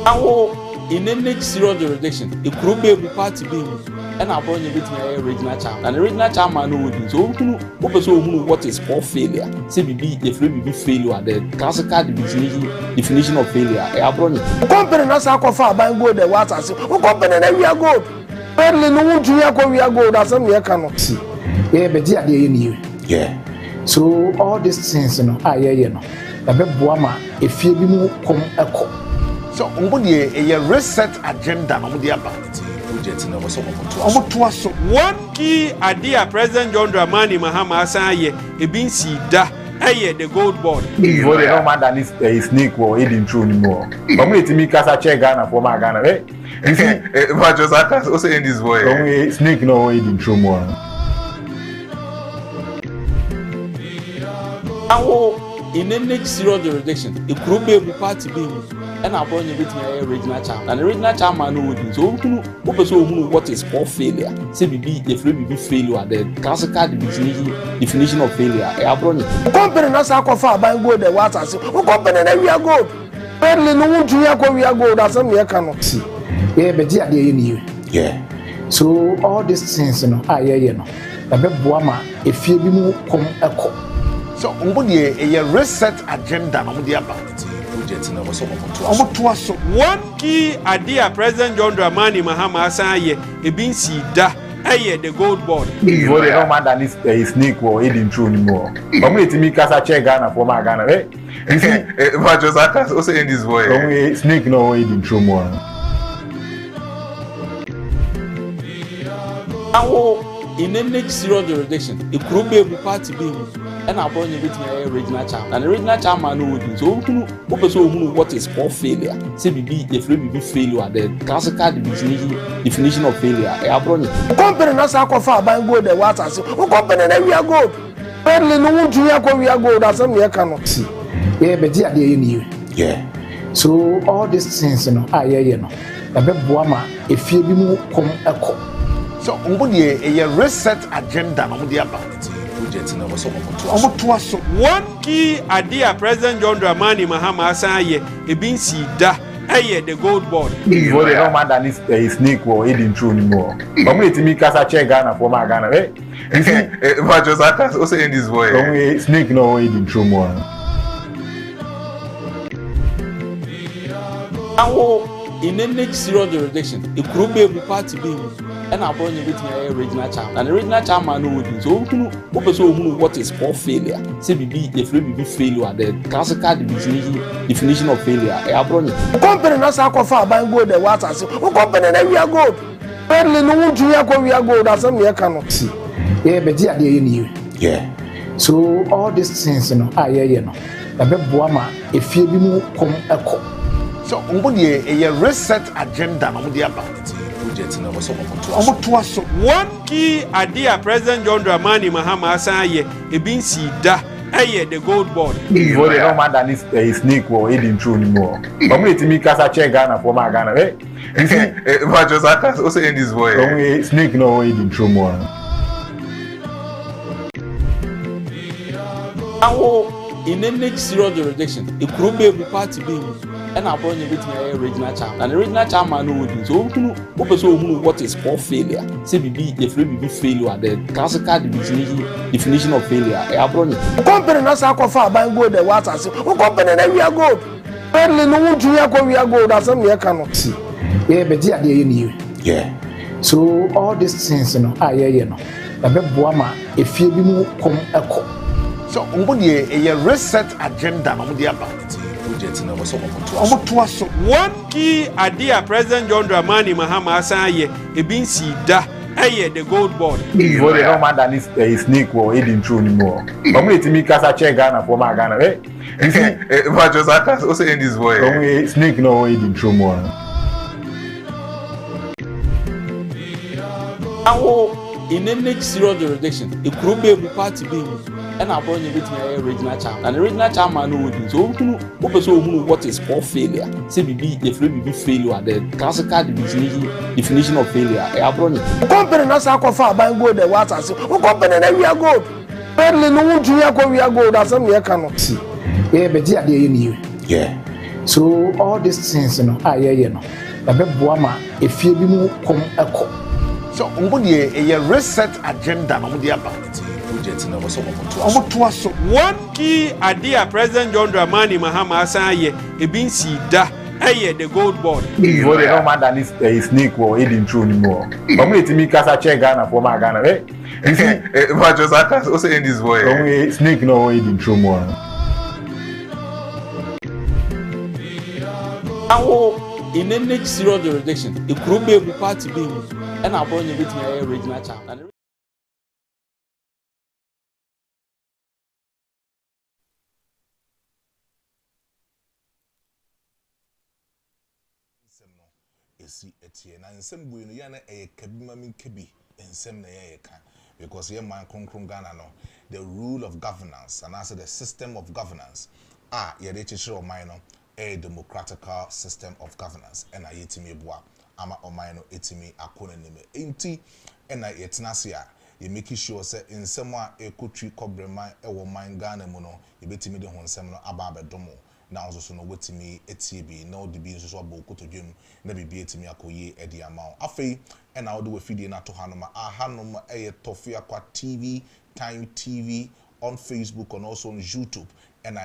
In any serious jurisdiction, it could be party being and upon you with my original charm. And the original charm I know so who what is called failure. CBB, if we be failure, the classical definition of failure. I brought it. Company not sacrifice by gold the water. Company that we are gold. Barely no we are gold as some we cannot see. Yeah, but dear, yeah. So all these things, you know, you know. The Buama, if you be more come echo. So, a reset agenda on the about. One key idea President John Dramani Mahama Asaye, a bin see da, the gold board. If you don't mind that is a snake or eating true anymore. But me to me, Casa check Ghana for my Ghana, eh? You see, but just also in this way. Snake no eating true more. In any serious jurisdiction, it could be party being and I brought you with my original charm. And the original charm I know so who what is called failure. CBB, if we be failure, the classical definition of failure. I brought it. Company not sacrifice by gold the water. Company that we are gold. Barely no we are gold as some we cannot see. Yeah, but dear, yeah. So all these things, you know, you know. The Buama, if you be more come echo. So, a reset agenda on the about. One key idea President John Dramani Mahama Asaye, a bin see da, the gold board. If you don't mind that is a snake or eating true anymore. But me to me, Casa check Ghana for my Ghana, eh? You see, but just also in this way. Snake no eating true more. In any serious jurisdiction, it could be party being and I brought you with my original charm. And the original charm I know so who what is called failure. CBB, if we be failure, the classical definition of failure. I brought it. Company not sacrifice by gold the water. Company that we are gold. Barely no we are gold as some we cannot see. Yeah, but dear, yeah. So all these things, you know, you know. The Buama, if you be more come echo. So, a reset agenda on the about. One key idea President John Dramani Mahama Asaye, a bin see da, the gold board. If you don't mind that is a snake or eating true anymore. But me to me, Casa check Ghana for my Ghana, eh? You see, but just also in this way. Snake no eating true more. In any serious jurisdiction, it could be party being and I brought you with my original charm. And the original charm I know so who what is called failure. CBB, if we be failure, the classical definition of failure. I brought it. Company not sacrifice by gold the water. Company that we are gold. Barely no we are gold as some we cannot see. Yeah, but dear, yeah. So all these things, you know, you know. The Buama, if you be more come echo. So, a reset agenda on the about. One key idea President John Dramani Mahama Asaye, a bin see da, the gold board. If you don't mind that is a snake or eating true anymore. But me to me, Casa check Ghana for my Ghana, eh? You see, but just also in this way. Snake no eating true more. In any serious jurisdiction, it could be party being and I brought you with my original charm. And the original charm I know so who what is called failure. CBB, if we be failure, the classical definition of failure. I brought it. Company not sacrifice by gold the water. Company that we are gold. Barely no we are gold as some we cannot see. Yeah, but dear, yeah. So all these things, you know, you know. The Buama, if you be more come echo. So, a reset agenda on the about. One key idea President John Dramani Mahama Asaye, a bin see da, the gold board. If you don't mind that is a snake or eating true anymore. But me to me, Casa check Ghana for my Ghana, eh? You see, but just also in this way. Snake no eating true more. In any serious jurisdiction, it could be party being and I brought you with my original charm. And the original charm I know so who what is called failure. CBB, if we be failure, the classical definition of failure. I brought it. Company not sacrifice by gold the water. Company that we are gold. Barely no we are gold as some we cannot see. Yeah, but dear, yeah. So all these things you know ɛbɛboa ma efie bi mu kom ɛkɔ. So a reset agenda no mo aba. Project na so one key idea President John Dramani Mahama asan ebi nsi da the gold board. What they don't mind that is snake or hidden true anymore. But me to me kasa check Ghana for my Ghana. You see, Maestro also in this boy. Snake no hidden true more. Now in any serious jurisdiction, the Kurumbe party being and I brought you with me original champ. Esi etie na nsem bu no ya na kabima min kebi nsem na ya ka because ye man konkron Ghana no the rule of governance and also the system of governance ye dey chire o man no a democratical system of governance and ayetimi boa ama o man no etimi akona nime enti na yetenase a ye make sure say nsem a ekotwi kobrema e wo man Ghana mu no ye betimi de ho nsem no aba abedomo na also no wetimi etie bi na odi bi nso so abokotodwem na bibi etimi akoye edi amount afei e na odi we fidie na to hanoma hanom eye tofia kwa TV Time TV on Facebook and also on YouTube and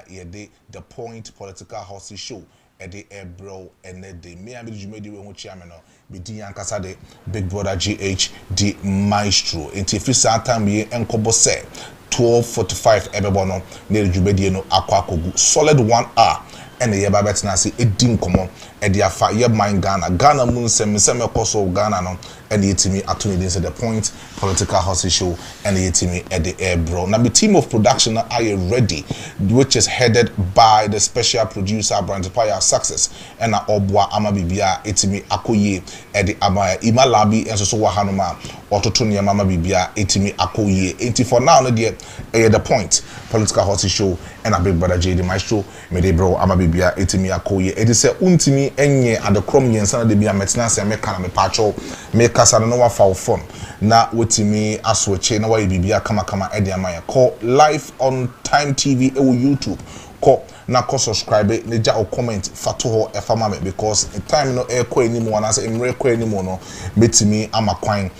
the Point Political House Show at the Ebro and the me and the Jumedi we chairman be di ankasa de Big Brother GH the Maestro enti fi time ye enkobo se 12:45 ebebono na Jumedi no akwa kogu solid 1 hour and the yeba betina se edin komo e dia fa ye mind Ghana mun sem ekoso Ghana no and the yetimi atuni din say the Point Political House Show and the yetimi at the Ebro. Now the team of production are ready, which is headed by the special producer Brandipaya Success and Obwa Amabibia etimi akoye at the Amaya Imalabi and so wahanoma Ototoni Mama Bibia etimi akoye. Enti for now no the Point Political House Show and a Big Brother J the Maestro Medebro Amabibia etimi akoye. It is a untimi enye and the chrome yensana de bia metina se me kana me pacho me kasa no wa fa phone na wetimi aswoche na wa bibia kama e dia man call live on Time TV e YouTube call na ko subscribe ne ja o comment fato ho e fama me because time no e ko eni mo na se emre ko eni mo no betimi amakwan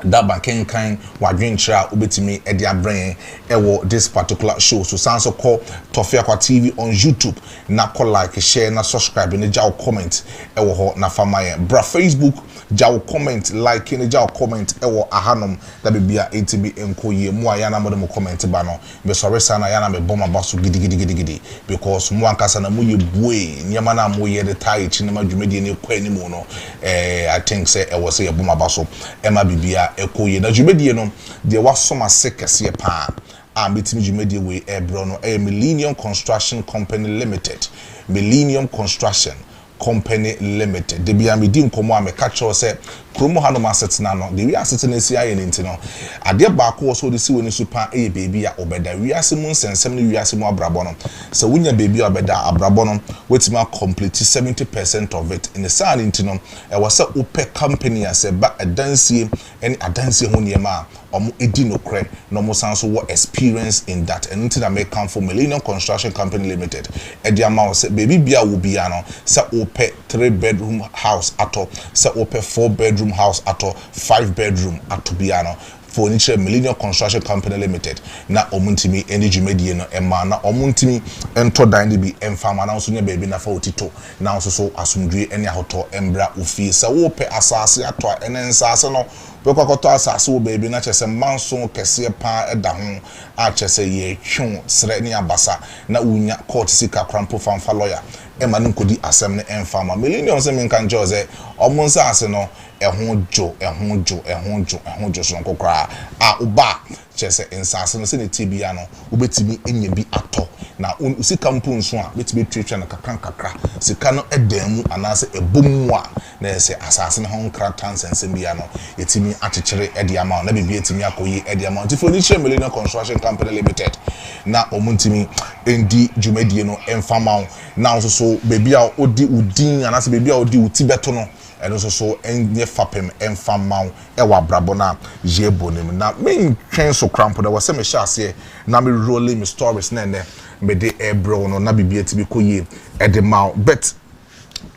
daba kenkan wadwenchira obetimi e dia brain ewo this particular show so sanso call Tofia kwa TV on YouTube na ko like share na subscribe ne ja o comment ewo ho na fama ye bra Facebook jaw comment like ni jaw comment ewo ahanom da bibia ATB enkoye mu aya na mo comment ba no be sorry sana ya na me bomba baso gidi because mu ankasa na mu ye bue nyama na mu ye de tai chi na madwumedi ne kwa ni mu no I think say ewo say ye bomba baso e ma bibia ekoye na dwumedi no de wasoma sekese pa a betimi dwumedi we ebro no Millennium Construction Company Limited Millennium Construction Company Limited. The Biamidim Komo me catch or say Chromo Hano assets na no. The we assets in CI and intino. Adia Bako also the see when you super a baby obeda. We are Simons and 70 we are Simo Abrabono. So when your baby obeda Abrabono, which ma complete 70% of it in the sun intino. I was a upe company as a back a dancing and a dancing honiema. Omo edino kre no mo sanso wo experience in that and until that may come for Millennium Construction Company Limited e dia ma say baby bia wo bia no say ope 3-bedroom house ato say ope 4-bedroom house ato 5-bedroom ato bia no furniture Millennium Construction Company Limited na omuntimi energy media no ema na omuntimi ento dan bi emfama na so nya baby na fa otito na so asumdwe ene ahoto embra ofie say ope asase ato enensase no Bekokoto asase wo baby na chese manso kese pa eda ho a chese ye twon sre ne abasa na unya court sika krampo fanfa lawyer e ma no kodi asem ne enfama Millennium se men kan jose omonsa ase no ehun jo so nkokra a uba chese ensase no se ne tibia no ubetimi enye bi ato na usika mpo nso a betimi twetwa na kakra sika no edamu anase ebomu a na se asase ne ho nkra tansensem bia no etimi achichere edi amount na bibia etimi akoyi edi amount furniture Millennium Construction Company Limited na omuntimi endi dwumadie no emfama na nso so baby a odi udin anase baby a odi utibeto no eno so enye fapem emfama e wa brabo na je bonim na me twen so cramp na wose me hyase na me rolling me stories na ne me de ebro no na bibia tibi koye e de ma but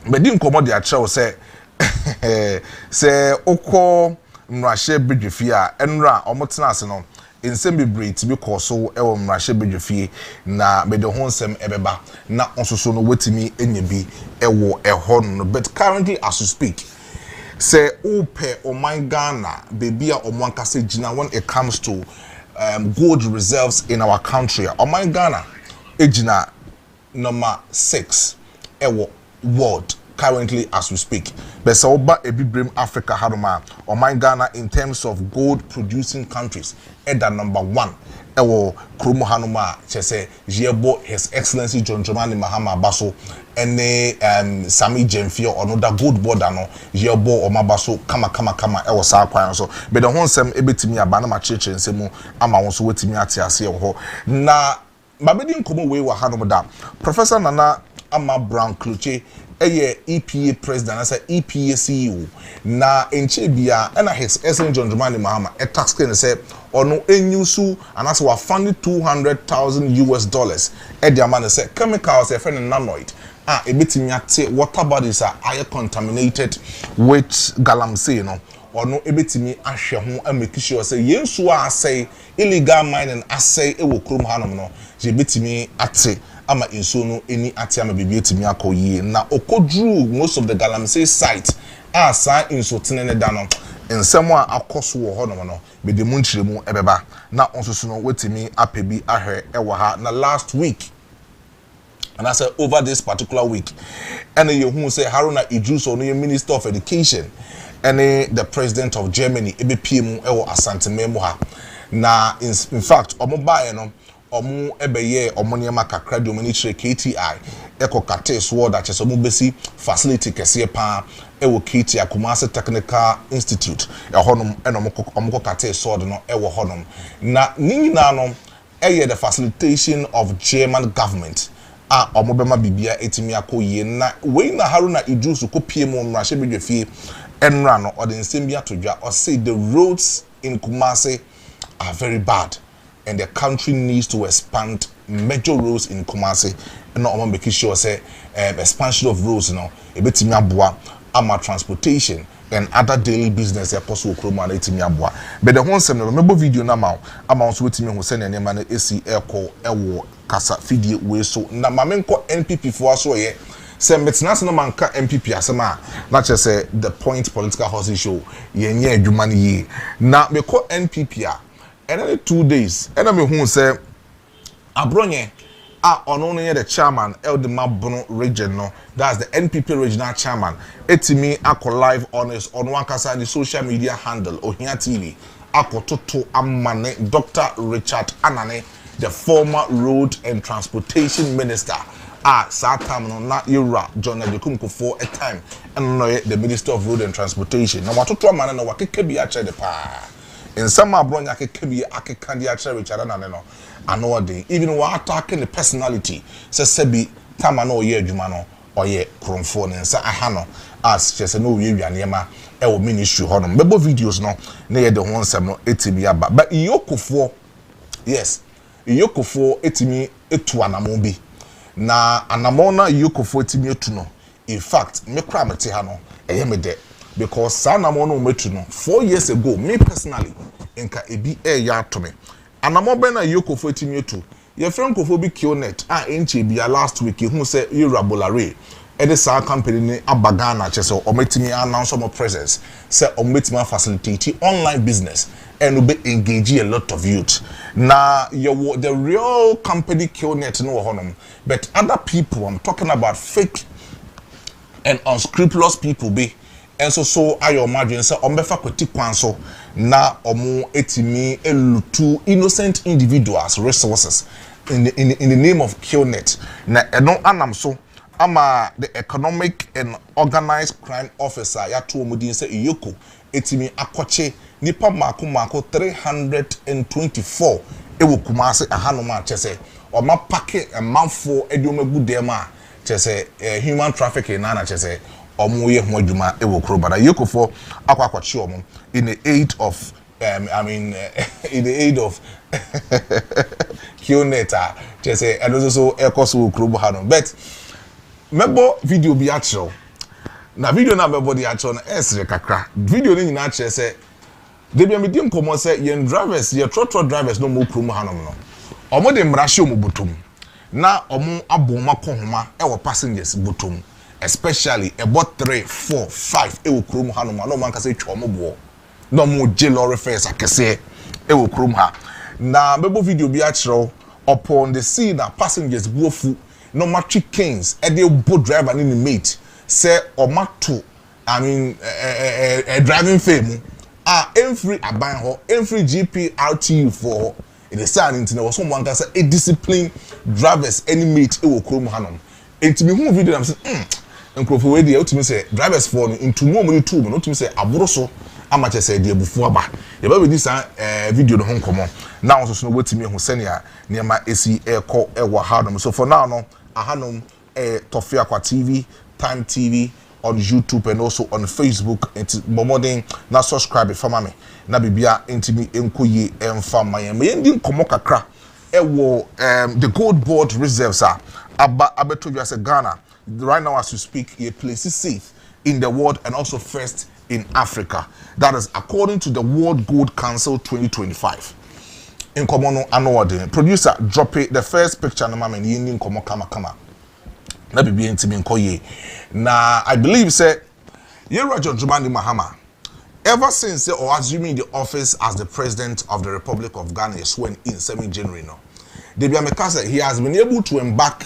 me di nkomo de a kire se se okọ mrahye bedwefi a enra omotena ase no nsem bebre tibi koso ewo mrahye bedwefi na me de ho nsem ebeba na onsoso no wetimi enyebi ewo eho no but currently as you speak say ope oman Ghana baby a omwankase gina when it comes to gold reserves in our country oman Ghana ejina number 6 ewo world currently as we speak. But so Ebibrim Africa Haruma or my Ghana in terms of gold producing countries at the number 1. Ewo Krumo Hanuma Chese Jebo His Excellency John Dramani Mahama Baso and Sami Jemfio or no da gold border no Jebo or Mabaso kama ewo sa kwan so but the whole sem ebetimi abana ma church nsemu ama wonso wetimi atiase ho na babedi nkomo we wa hanum da Professor Nana Ama Brown Kluche eye EPA president as EPA CEO na enche bia na his excellent John Dramani Mahama a tax claim say ono enyusu and as wa funded $200,000 e dia man say chemicals e friend nanoid ebetimi ate water bodies are air contaminated with galamsey no ono ebetimi ahwe ho ameki sure say yensu asay illegal mining asay e wo krom hanom no je betimi ate ama inso no eni ate ama bibie timi akoyie na okodru most of the galamsey site asa inso tenene da no ensem a akoso wo ho no be de munchiremu ebeba na onsoso no wetimi apebi ahwe ewo ha na last week and I said over this particular week and you who say Haruna Idris or no Minister of Education and the President of Germany EBPM ewo Asante Memo ha na in fact omobaye no omu ebeye omoniema kakra de omani chire KTI eko kate so that cheso mu besi facility kese pa ewo KTI Kumasi Technical Institute ehonum enomko kate so no ewo honum na nyina no eye the facilitation of German government omobema bibia etimi akoye na we na Haruna Idris kopie mu mrahye bedwefie enra no or the nsembia todwa or say the roads in Kumasi are very bad and the country needs to expand major roads in Kumasi and not making sure say expansion of roads ebetimi aboa ama transportation and other daily business apostle kroma na etimi aboa but the one sem no remember video na ma so wetimi ho se na nema na esi ewo kasa fidie we so na mamenko NPP for so ye se metnas no manka MPP asema na che say the point political house show yenye adwuma ne yi na meko NPP and then 2 days and I mean say abronye ono no the chairman Eldemabono region no that's the NPP regional chairman etimi akọ live on his on one kasa the social media handle Ohia TV akototo amane Dr. Richard Anane the former road and transportation minister Satam no na Yura John Adekunko for a time and no the minister of road and transportation na watoto amane no wakeke bi ache de pa in some abronya kebi akekandi ache Richard Anane no ano dey even wa attacking the personality say sebi tama no ye adwuma no oye kromfo ne nsa aha no as chese no we wianema e wo ministry ho no mebo videos no na ye de ho nsem no etimi aba but iyokofo yes iyokofo etimi etu anamo bi na anamo na iyokofo etimi etu no in fact me kra mete ha no eye me de because sa anamo no metu no 4 years ago me personally enka ebi ya atome anamo be na iyokofo etimi etu ye friend kofo bi kionet enche bia last week hu say Irabolare ede sa company ni abagana chese ometimi announce more presence say ometimi facilitate online business and will be engaging a lot of youth na the real company kionet no honum but other people I'm talking about fake and unscrupulous people be and so ayo imagine say ombefa kweti kwan so na omo etimi elutu innocent individuals resources in the name of kionet na eno anam so ama the economic and organized crime officer ya to omudin say iyoko etimi akoche nipa mako 324 ewo Kumasi ahanoma chese or ma pack a mouthful edioma good dema chese human trafficking na chese omo ye ho adwuma e wo kro bada yekofo akwakwachi omo in the aid of in the aid of Kioneta chese and also ekoso kro bo hanon but mebo video bi actual na video na mebo di actual na esre kakra video ni nyina chese de bia medium komo se yen drivers ye trotro drivers no mo kro mo hanon no omo de mrahye omo botom na omo aboma kohoma e wo passengers botom especially about 3 4 5 e wo krom ha no ma no man ka se twa bo no mo je lorry fares akese e wo krom ha na bebo video bi a kiro upon the scene na passengers buofu no matric kings e dey boat driver ni mate say omato driving fame every aban ho every GPRTU for in the sun into was someone can say a discipline drivers any mate e wo krom hanom enti me hu video am say nkrofo we dey ultimate say drivers for into more money too no ultimate say aboroso amache say dey bufu aba ye ba we this video no honkomo now so no wetimi hu senia niema esi eko ewo hanom so for now no ahanom Tofia Kwa TV, Time TV on YouTube and also on Facebook. It's momodin na subscribe for me. Na bibia intimi enkoye emfa maye. Me ending komo kakra ewo the gold board reserves are abeto you as a Ghana. Right now as you speak, a place is safe in the world and also first in Africa. That is according to the World Gold Council 2025. In Komono Anowade. Producer drop it the first picture na mama ni ending komo kama. Na bibi intimi enkoye. Na I believe say John Dramani Mahama ever since or assuming the office as the president of the Republic of Ghana sworn in 7 January no. He has been able to embark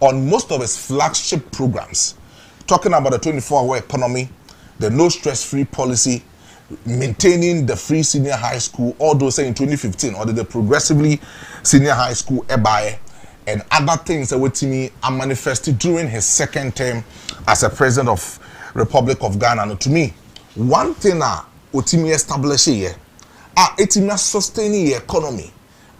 on most of his flagship programs, talking about the 24-hour economy, the no stress-free policy, maintaining the free senior high school, all those in 2015, or the progressively senior high school EBAE, and other things that Wetimi are manifested during his second term as a president of Republic of Ghana. And to me, one thing that Wetimi established here, Wetimi sustaining the economy,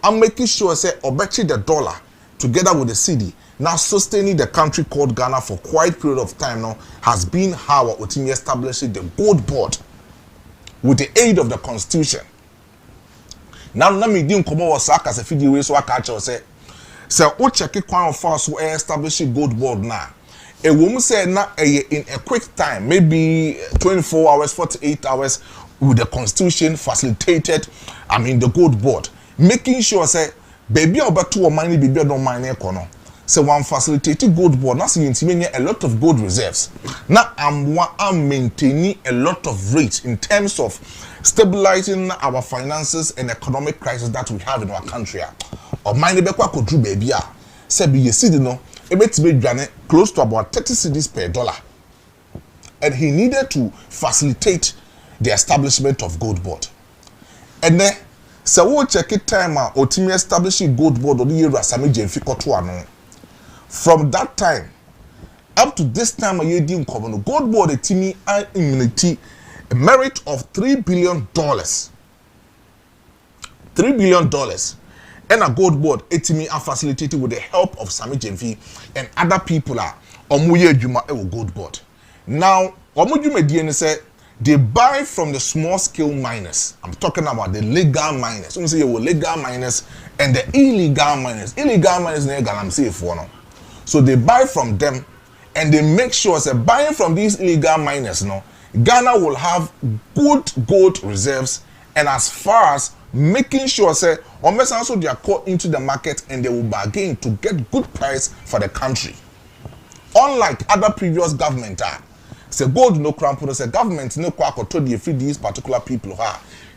and making sure say obechi the dollar together with the cedi, now sustaining the country called Ghana for quite a period of time now, has been how Wetimi established the gold board with the aid of the constitution. Now, let me do come over as a video so I catch you say. So, o check it quite fast so establish a gold board now. A woman say now in a quick time, maybe 24 hours, 48 hours, with the constitution facilitated, the gold board. Making sure say, baby about 2 or money, baby don't mind econo. So one facilitated gold board, now seeing a lot of gold reserves. Now I'm maintaining a lot of rates in terms of stabilizing our finances and economic crisis that we have in our country. Or mind the could do baby. Say be you see no, close to about 30 cedis per dollar. And he needed to facilitate the establishment of gold board. And then so we check it time Otimi establishing gold board or the year Rasami Jenfiko. From that time up to this time a year in common gold board a Timi immunity a merit of $3 billion. $3 billion. And a gold board a Timi are facilitated with the help of Sami Jenfi and other people are Omuye Juma gold board. Now Omujuma DNA said they buy from the small scale miners. I'm talking about the legal miners. When you say you legal miners and the illegal miners. Illegal miners I'm safe for now. So they buy from them and they make sure that buying from these illegal miners, Ghana will have good gold reserves, and as far as making sure that almost also they are caught into the market and they will bargain to get good price for the country. Unlike other previous government, say gold no cramp, say government no quack to feed these particular people.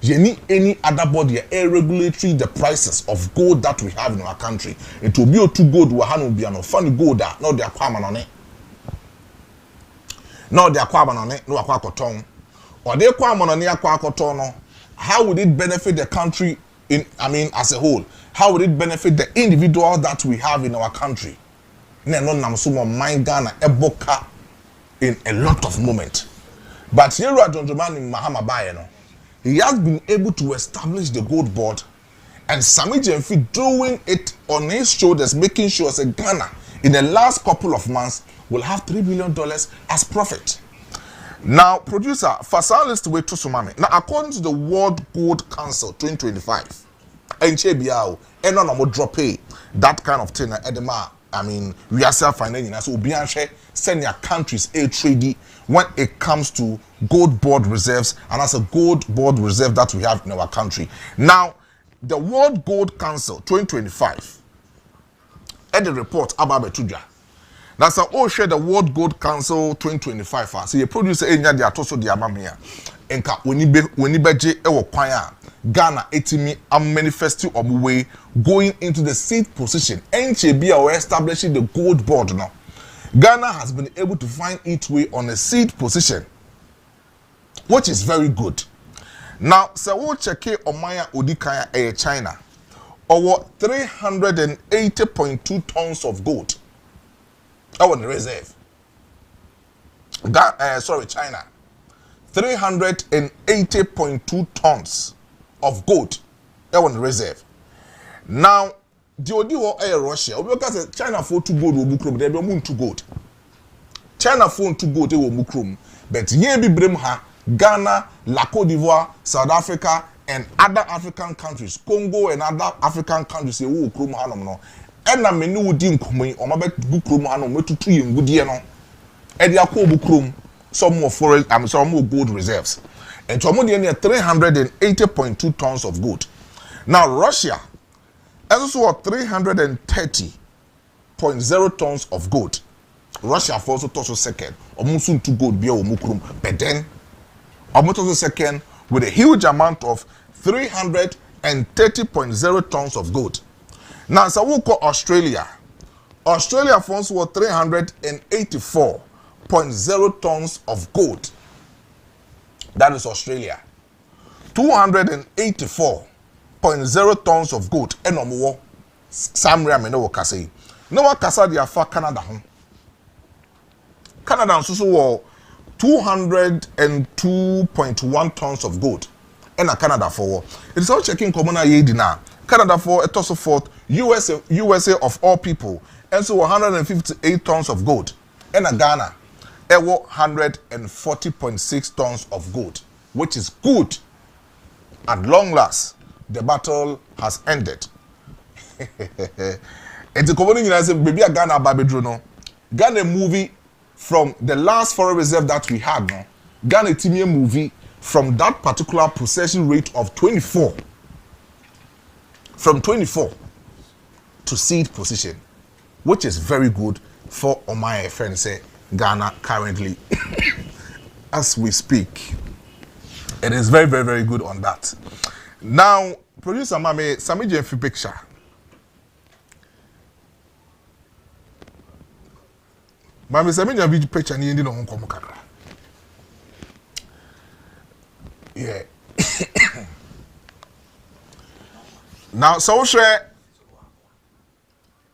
You need any other body regulatory the prices of gold that we have in our country. It will be too gold. We have no funny gold. No, they are quaman on it. No, they are quaman on it. No, aquacoton. Or they quaman on the aquacoton. How would it benefit the country as a whole? How would it benefit the individual that we have in our country? No, namsumo mind Ghana eboka in a lot of moment. But here John Dramani Mahama Bayeno. He has been able to establish the gold board And Sammy Jemfi doing it on his shoulders, making sure that Ghana, in the last couple of months, will have $3 billion as profit. Now, producer, Fasal list way to Sumami. Now, according to the World Gold Council 2025, and Chebiao, and no more drop pay, that kind of thing, Edema. I mean, we are self-financing, so Bianche send your countries a treaty when it comes to gold board reserves, and that's a gold board reserve that we have in our country. Now, the World Gold Council 2025, at the report about Betuja. That's how share the World Gold Council 2025. So you produce enya de atoso de amamia. Enka weni beje ewo kwanya Ghana etimi am manifesting on way going into the seat position. NCB are establishing the gold board now. Ghana has been able to find its way on a seat position, which is very good. Now, so we'll check Omaya Odikaya China over 380.2 tons of gold. I want the reserve. China. 380.2 tons of gold. I want the reserve. Now, the Odiwo Russia, because China for to gold will mukrum, they don't to gold. China for to gold they will mukrum, but ye be bremha, Ghana, La Côte d'Ivoire, South Africa, and other African countries, Congo and other African countries, they will krum hanom no. And I mean, no dim kumi, or my bet bukrum hanom, where to 2 in good year no. And they are called bukrum, some more foreign, some more gold reserves. And to among the 380.2 tons of gold. Now, Russia also have 330.0 tons of gold. Russia for also toss second, almost soon to gold beer or mukrum, but then almost also second with a huge amount of 330.0 tons of gold. Now, so we'll call Australia. Australia funds were 384.0 tons of gold. That is Australia. 284.0 tons of gold. And no more. Samria me no wakase. No wakasa dia fa Canada home. Canada also were 202.1 tons of gold. And a Canada for. It is all checking common now. Canada for a toss of fourth. USA of all people. And so 158 tons of gold. And a Ghana. 140.6 tons of gold, which is good. At long last, the battle has ended. And the community says, "Baby, Ghana Babedrono, Ghana movie from the last foreign reserve that we had. No, Ghana Timia movie from that particular possession rate of 24, from 24 to seed position, which is very good for my friend say." Ghana currently as we speak. It is very, very, very good on that. Now, producer Mame, Sami Jemfi picture. Mame, Sami Jemfi picture ni no honko kakra. Yeah. Now, so share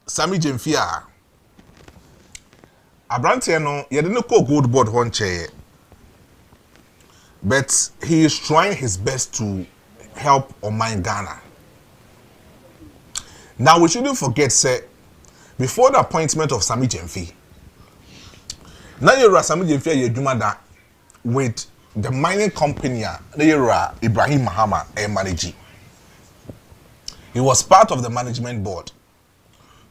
Sami Jemfi a Abrante no yedene ko gold board hon chair, but he is trying his best to help Oman Ghana. Now we shouldn't forget, say, before the appointment of Sami Jemfi, now you're Sami Jemfi Yedumada with the mining company Ibrahim Mahama managing. He was part of the management board.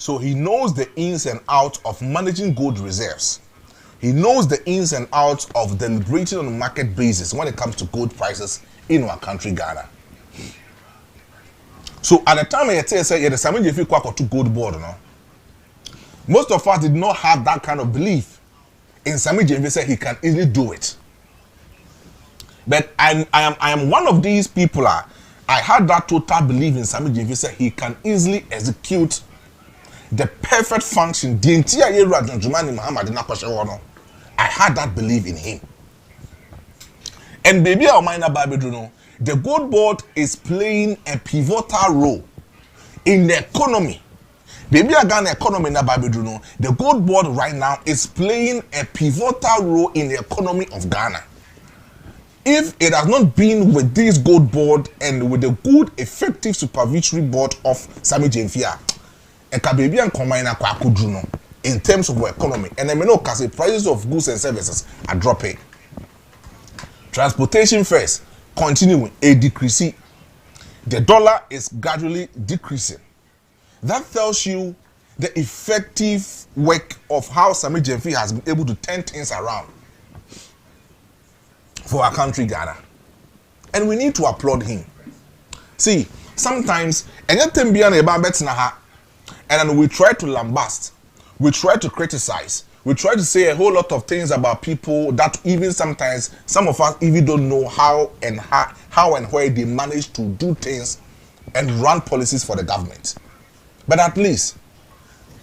So he knows the ins and outs of managing gold reserves. He knows the ins and outs of deliberating on a market basis when it comes to gold prices in our country, Ghana. So at the time I say the Sami Jemfi Kwako to gold board, no? Most of us did not have that kind of belief in Sami Jemfi say he can easily do it. But I am one of these people. I had that total belief in Sami Jemfi say he can easily execute the perfect function. The entire year I had that belief in him. And baby, our minor Babedrono, the gold board is playing a pivotal role in the economy. Baby, a Ghana economy na Babedrono, the gold board right now is playing a pivotal role in the economy of Ghana. if it has not been with this gold board and with the good effective supervisory board of Sami Jemfia, and Kabebi and combine no in terms of our economy, and I mean, because the prices of goods and services are dropping. Transportation fares continuing a decrease. The dollar is gradually decreasing. That tells you the effective work of how Sami Jemfi has been able to turn things around for our country, Ghana. And we need to applaud him. See, sometimes, and then we try to lambast, we try to criticize, we try to say a whole lot of things about people that even sometimes some of us even don't know how and where they manage to do things and run policies for the government. But at least,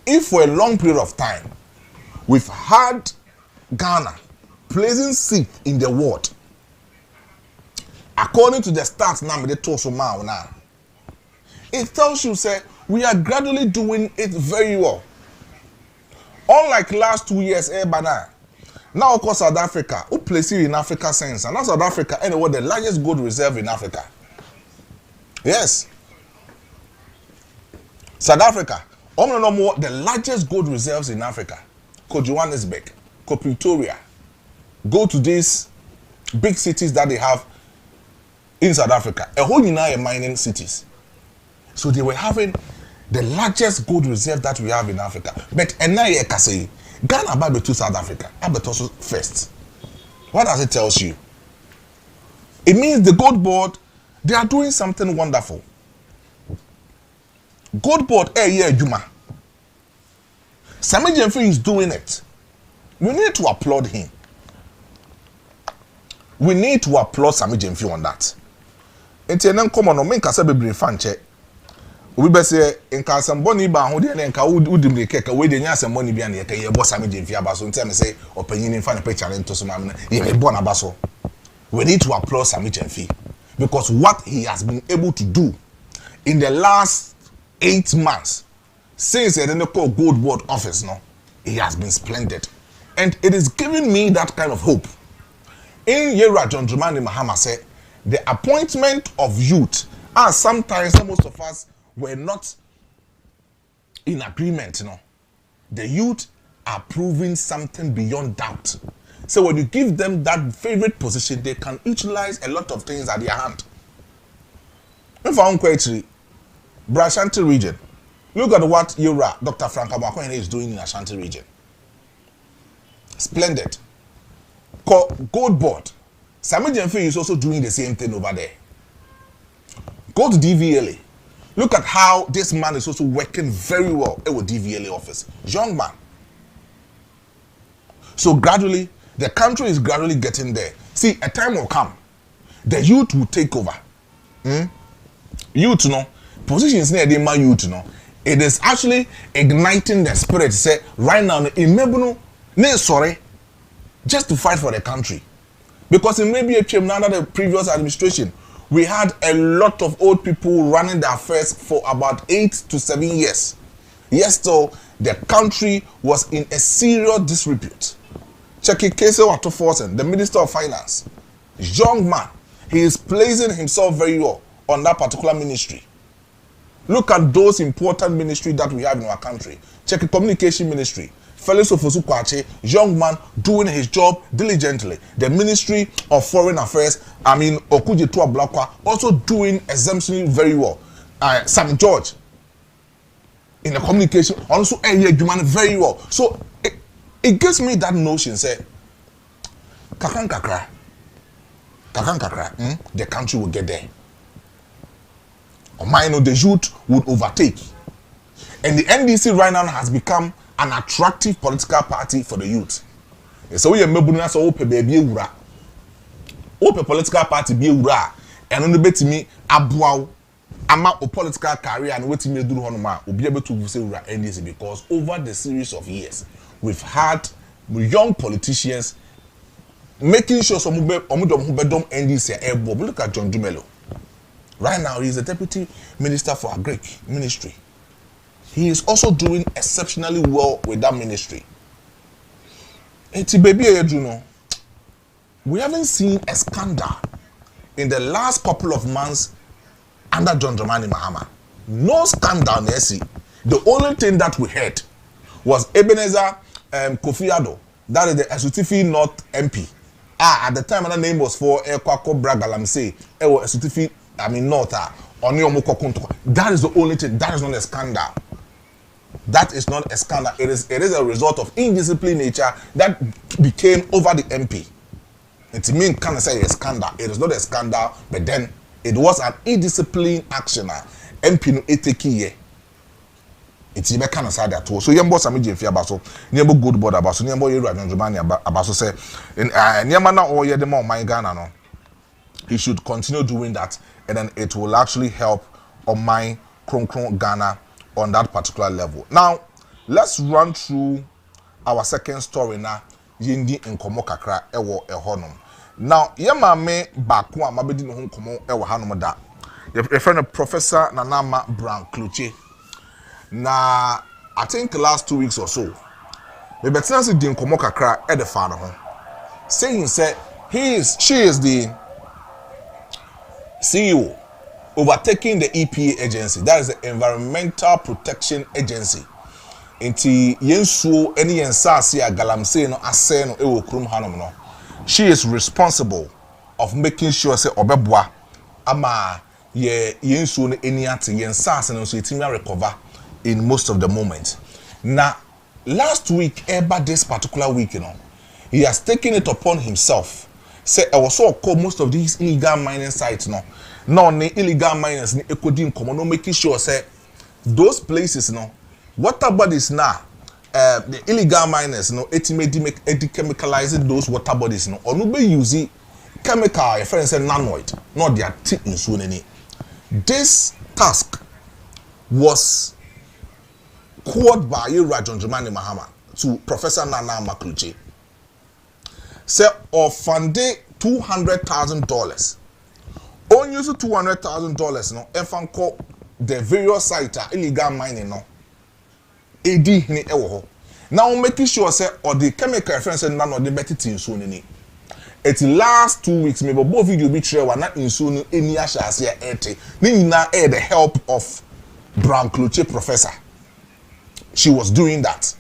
if for a long period of time we've had Ghana placing sixth in the world, according to the stats now, it tells you say we are gradually doing it very well. Unlike last 2 years, now of course South Africa, who places in Africa sense, and now South Africa anyway the largest gold reserve in Africa. Yes, South Africa, no more the largest gold reserves in Africa. Go Johannesburg, go Pretoria, go to these big cities that they have in South Africa. A whole united mining cities. So they were having the largest gold reserve that we have in Africa. But now you can say Ghana about to South Africa, but also first. What does it tell you? It means the gold board, they are doing something wonderful. Gold board, Juma. Sami Jemfi is doing it. We need to applaud him. We need to applaud Sami Jemfi on that. And then come on, make us a baby fan check. We be say in case somebody ba ho de na nka wudi me keka we de nya somebody bia na ye bo Sami Jemfi abaso ntem say opanyin in fan picture into so mam na ye bo na abaso. We need to applaud Sami Jemfi because what he has been able to do in the last 8 months since he didn't call gold board office, no, he has been splendid, and it is giving me that kind of hope. In Yera John Dramani Mahama said, the appointment of youth, and sometimes most of us were not in agreement, you know. The youth are proving something beyond doubt. So when you give them that favorite position, they can utilize a lot of things at their hand. If I actually, Ashanti region, look at what Yura, Dr. Frank Abakwene is doing in Ashanti region. Splendid. Gold board. Sami Jemfi is also doing the same thing over there. Go to DVLA. Look at how this man is also working very well with DVLA office. Young man. So gradually, the country is gradually getting there. See, a time will come. The youth will take over. Youth, you know, positions near the man youth, you know. It is actually igniting the spirit. Say, right now, sorry, just to fight for the country. Because it may be a change under the previous administration. We had a lot of old people running their affairs for about 8 to 7 years. Yes, so the country was in a serious disrepute. Check it, Kese Watoforsen, the Minister of Finance. Young man, he is placing himself very well on that particular ministry. Look at those important ministries that we have in our country. Check the Communication Ministry. Felix Ofosu Kwache, young man doing his job diligently. The Ministry of Foreign Affairs, Okujetu Ablakwa, also doing exemptionally very well. Sam George, in the communication, also doing very well. So it gives me that notion, say, Kakan Kakra, the country will get there. The youth would overtake. And the NDC right now has become an attractive political party for the youth. So we are mebuna so ope baby ewura. Ope political party be ewura. And on the betimi aboa ama o political career and wetimi eduru honoma obi able to say ewura NDC because over the series of years we've had young politicians making sure some omudom NDC ebo. Look at John Dumelo. Right now he is the Deputy Minister for Agric Ministry. He is also doing exceptionally well with that ministry. Eti baby Juno. we haven't seen a scandal in the last couple of months under John Dramani Mahama. No scandal, Nessie. The only thing that we heard was Ebenezer Kofi Addo, that is the Esutifi North MP. At the time, another name was for Ekwako Bragalamse, Esutifi, North, that is the only thing. That is not a scandal. That is not a scandal. It is a result of indisciplined nature that became over the MP. It means can't say a scandal. It is not a scandal, but then it was an indisciplined action. MP no eteki. It's even kind of sad that too. So yambo sami jefi abaso, nyambo good board abaso, nyambo yeru ajonjumani abaso say, nyama na oye demo my Ghana no. He should continue doing that, and then it will actually help on my Kron Ghana on that particular level. Now, let's run through our second story now. Yindi nkomo kakra ewo ehonum. Now, yema me baku a mabedi no nkomo ewo hanom da. Your friend Professor Nanama Brown Kluche. Na I think last 2 weeks or so, we better see the nkomo kakra e the fan ho. Saying say she is the CEO overtaking the EPA agency, that is the Environmental Protection Agency. Inti yensuo eni yensase a galamsey no ase no ewo krum hanom no. She is responsible of making sure say obeboa ama yensuo no eni ate yensase no so etimi recover in most of the moment. Now last week this particular week, he has taken it upon himself. Say I was so called most of these illegal mining sites no the illegal miners ni ekodi nkomo no making sure say those places water bodies now the illegal miners chemicalizing those water bodies or no be using chemical your friend say nanoid not their tip in so any. This task was called by John Dramani Mahama to Professor Nana Makluche. Say or funded $200,000. On use $200,000 no efan call the various sites illegal mining no. Edi hini ewo ho. Now making sure say or the chemical reference none of the better things so ni. It last 2 weeks maybe both video be share one not in so any ashase ete. Ni na the help of Brown Kluche Professor. She was doing that.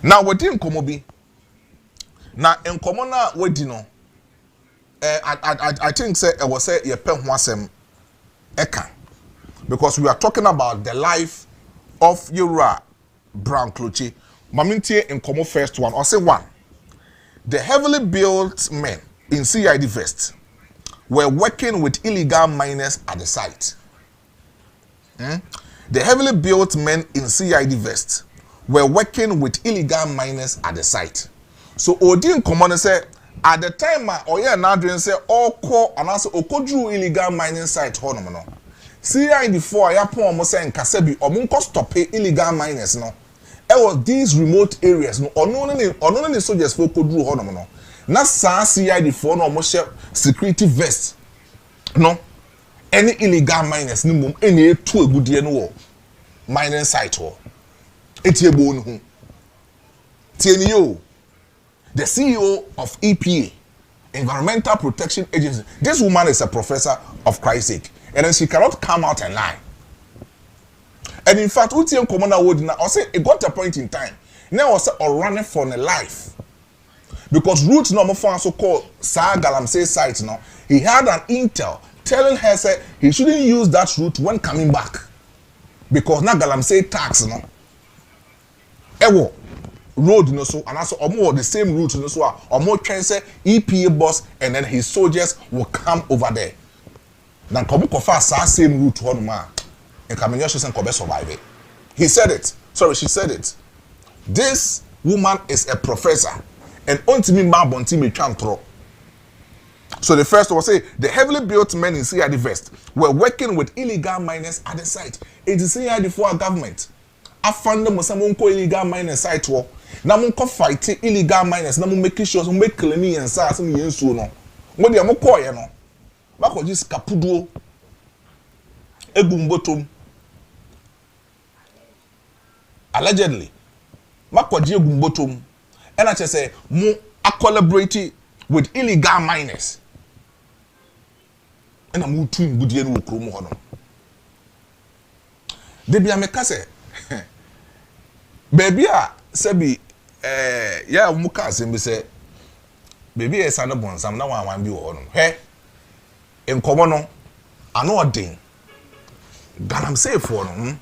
Now we didn't come be. Now in common we dino. I think say I was say ye pen ho asem eka, because we are talking about the life of Yura Brown Kluche. Mamintie in common first one or say one. The heavily built men in CID Vest were working with illegal miners at the site. The heavily built men in CID Vest were working with illegal miners at the site. So Odin common say at the time Nadrin say all call and also okodru illegal mining site honom no. CID4 ya pon mo say nkasabi omunko stop illegal miners no. It was these remote areas no ono ne soldiers for okodru honom no. Na sa CID4 no mo share security vest no. Any illegal miners ni mum any etu egudie no wo mining site ho. Etiebo no hu. Tieni yo. The CEO of EPA, Environmental Protection Agency. This woman is a professor of Christ's sake, and then she cannot come out and lie. And in fact, UTM Commander would now say it got a point in time. Now was running for the life because route number 4 so called Galamsey site now. He had an intel telling her say he shouldn't use that route when coming back because now Galamsey tax no. Ewo. Road no so and also omo the same route no so omo twen say EPA boss and then his soldiers will come over there. Now come kofa same route ho no ma e kamenyo so say ko be survive. He said it. Sorry, she said it. This woman is a professor and ontimi ma bonti me twantro. So the first one say the heavily built men in CID Vest were working with illegal miners at the site. It is CID for our government. I found them some illegal miners site wo. Na mun ko fight illegal miners na mun make sure so make cleaning and sa some yensuo no. Mo de mo koye no. Ba ko jis kapuduo. Egumbotom. Allegedly. Ma ko je egumbotom. And I say mo collaborate with illegal miners. And I'm moving to Budia no Krum Hono. They be a mekase. Baby, Sebi, yeah, Mukas, and we say, baby, a son of one, some now one be on. Hey, in Comono, I know a thing. Galamsey for no.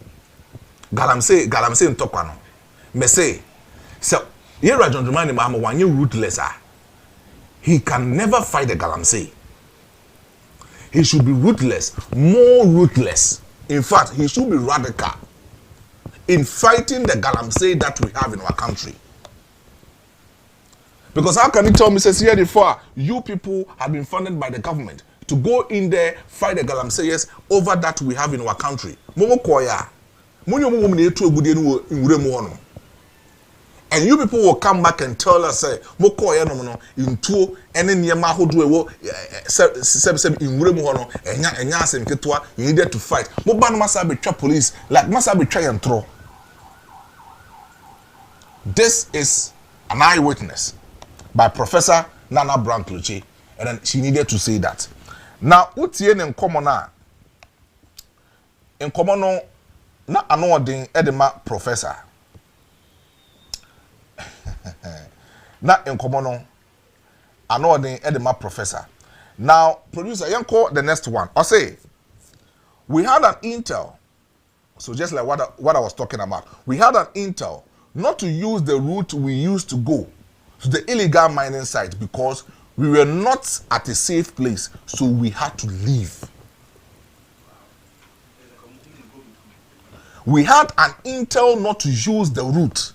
Galamsey in Tokano. Me say, so, here I don't remind him, I'm one you ruthless. He can never fight the Galamsey. He should be ruthless, more ruthless. In fact, he should be radical in fighting the Galamsey that we have in our country. Because how can you tell me, says here before, you people have been funded by the government to go in there, fight the Galamseyers over that we have in our country? Momo koya. And you people will come back and tell us, say, Mokoya no into any Yama who do in Remono and Yas and Ketua, you needed to fight. Moban must be police, like must be try and throw. This is an eyewitness by Professor Nana Brown Cloche, and then she needed to say that. Now, what's here in common? In common, not another Edema Professor. Not in common, another Edema Professor. Now, producer, you call the next one. I say, we had an intel. So just like what I was talking about, we had an intel not to use the route we used to go to the illegal mining site because we were not at a safe place, so we had to leave. We had an intel not to use the route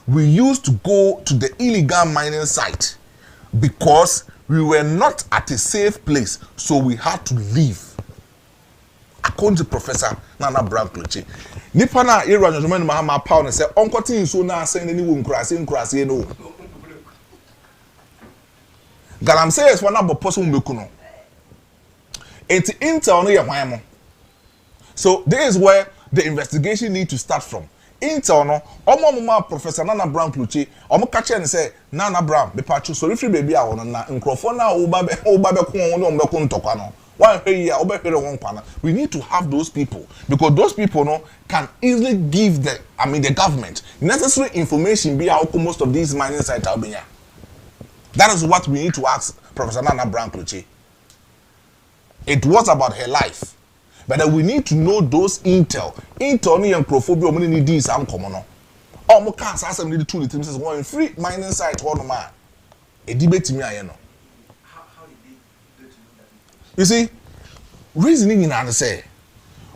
we used to go to the illegal mining site because we were not at a safe place, so we had to leave. According to Professor Nana Brown Cloche. Nipa na era Jomen Mahama Paul say onkotin so na say ni wo nkrase no. Galamsey is one abo person meku no. Enti intel no ye hwan mo. So this is where the investigation need to start from. Intel no omo Professor Nana Brown Cloche omo ka che ne say Nana Brown be pacho so free baby a wono na nkrofo na wo ba be ko no omo be ko ntokwa no. We need to have those people because those people no can easily give the government necessary information be how most of these mining sites are being. That is what we need to ask Professor Nana Brown Cloche. It was about her life, but we need to know those intel ni microphobia or many these are common. Oh, mo can say some need to says one free mining site one man. A debate me I know. You see, reasoning in and say,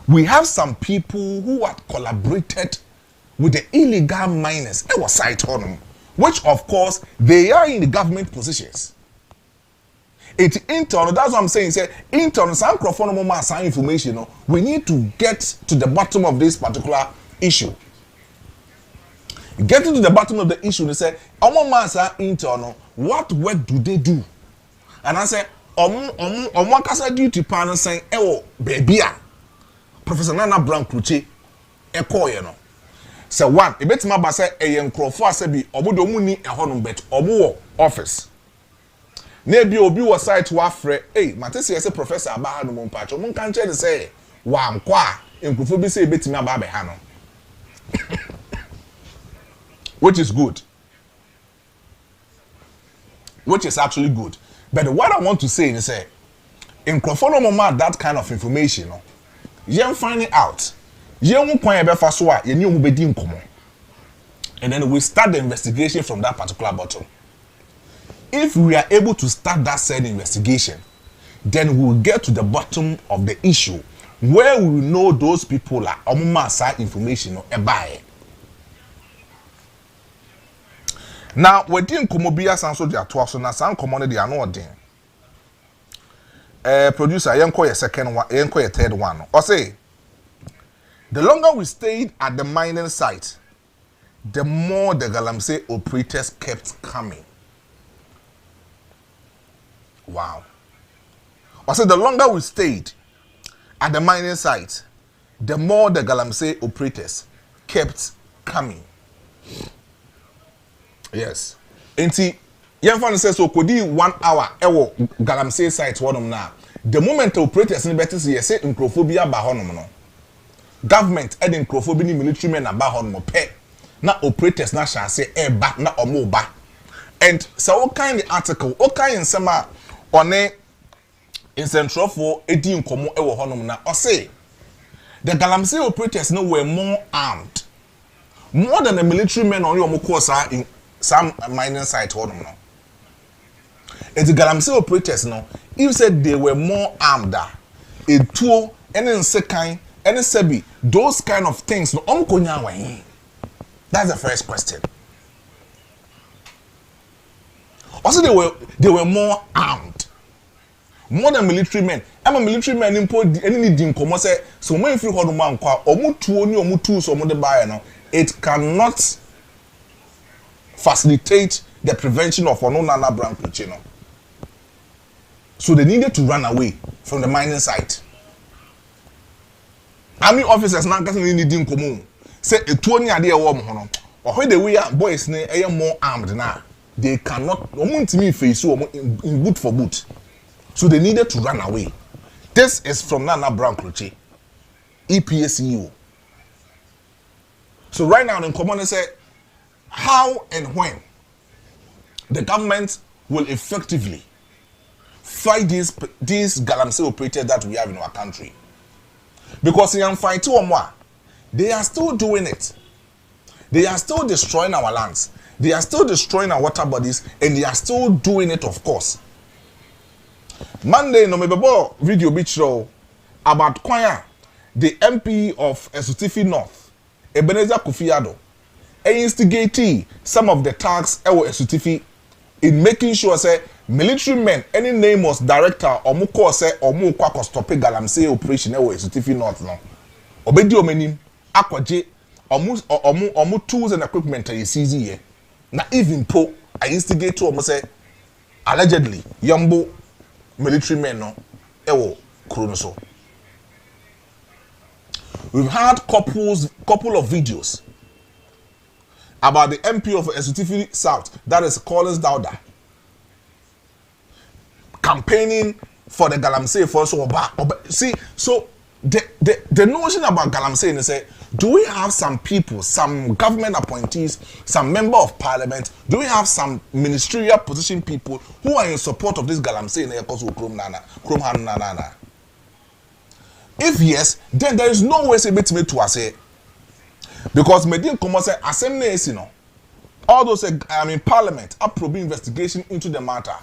we have some people who had collaborated with the illegal miners. It was site on them, which of course they are in the government positions. It's internal. That's what I'm saying. Say internal. Some microphone some information. We need to get to the bottom of this particular issue. Getting to the bottom of the issue, they say, internal. What work do they do? And I say. On kasa duty panel saying, "Oh, baby, Professor Nana Brown Cloche, ye no." So one, e betima ba say e nkrofo asabi obodo mu ni ehonum bet obo office. Na bi obi wo site wa frɛ, matese ye say Professor Abaha no mo mpacho, mo kan che say, "Wa nkwa nkrofo bi say e betima ba ha no." Which is good. Which is actually good. But what I want to say is say, in Crawford that kind of information, you find it out. You won't point about fast you knew be in common. And then we start the investigation from that particular bottom. If we are able to start that said investigation, then we'll get to the bottom of the issue where we will know those people are side information or buy. Now, we didn't come be as answer their twice, so now some commodity are not doing. Producer, I call a second one, I call a third one. Or say, the longer we stayed at the mining site, the more the Galamsey operators kept coming. Wow. Or say, the longer we stayed at the mining site, the more the Galamsey operators kept coming. Yes. Enti yɛmfa no sɛ so kodi 1 hour ɛwɔ galamsey site hɔnom na the moment operators no bɛte sɛ yɛsɛ nkurɔfoɔ bi aba hɔnom no government ɛde nkurɔfoɔ bi ne military men aba hɔnom pɛ na operators na hyɛ ase ɛba na ɔmo ba and sɛ wokan the article wokan nsɛm a ɔne nsɛntrɔfoɔ edi nkɔmɔ ɛwɔ hɔnom na ɔse the galamsey operators no were more armed more than the military men on ɔmo kɔɔ saa in some mining site hɔnom no. And the galamsey operators no, if said they were more armed, a tool, any sekai, any sebi, those kind of things no that's the first question. Also, they were more armed, more than military men. I'm a military man import any dim come say so when you hold man kwa omu tuo ni omu tools omu de buy no, it cannot facilitate the prevention of onona brand preaching. So they needed to run away from the mining site. Army officers now getting in common. Say a 20 idea warm hono. Or when the way boys ne more armed now. They cannot face so in boot for boot. So they needed to run away. This is from Nana Brown Croce, EPSEO. So right now in common they say how and when the government will effectively fight these galamsey operators that we have in our country. Because in fight they are still doing it. They are still destroying our lands. They are still destroying our water bodies, and they are still doing it, of course. Monday, no mebebo video beach show about Kwaya, the MP of Esutifi North, Ebenezer Kufiado, instigating some of the tags ewo Esutifi in making sure say military men any name was director or muko say or muko stop galamsey operation ewo Esutifi North no obedi omenim akwaje omu tools and equipment are season here na even po I instigate to omo say allegedly yambo military men no ewo kuro so. We've had couple of videos about the MP of Esutifi South, that is Collins Dauda, campaigning for the galamsey for so see, so the notion about galamsey is say, do we have some people, some government appointees, some member of parliament, do we have some ministerial position people who are in support of this galamsey in the If yes, then there is no way to meet me to say. Because Medin Komo say assembly is all those in parliament approve investigation into the matter.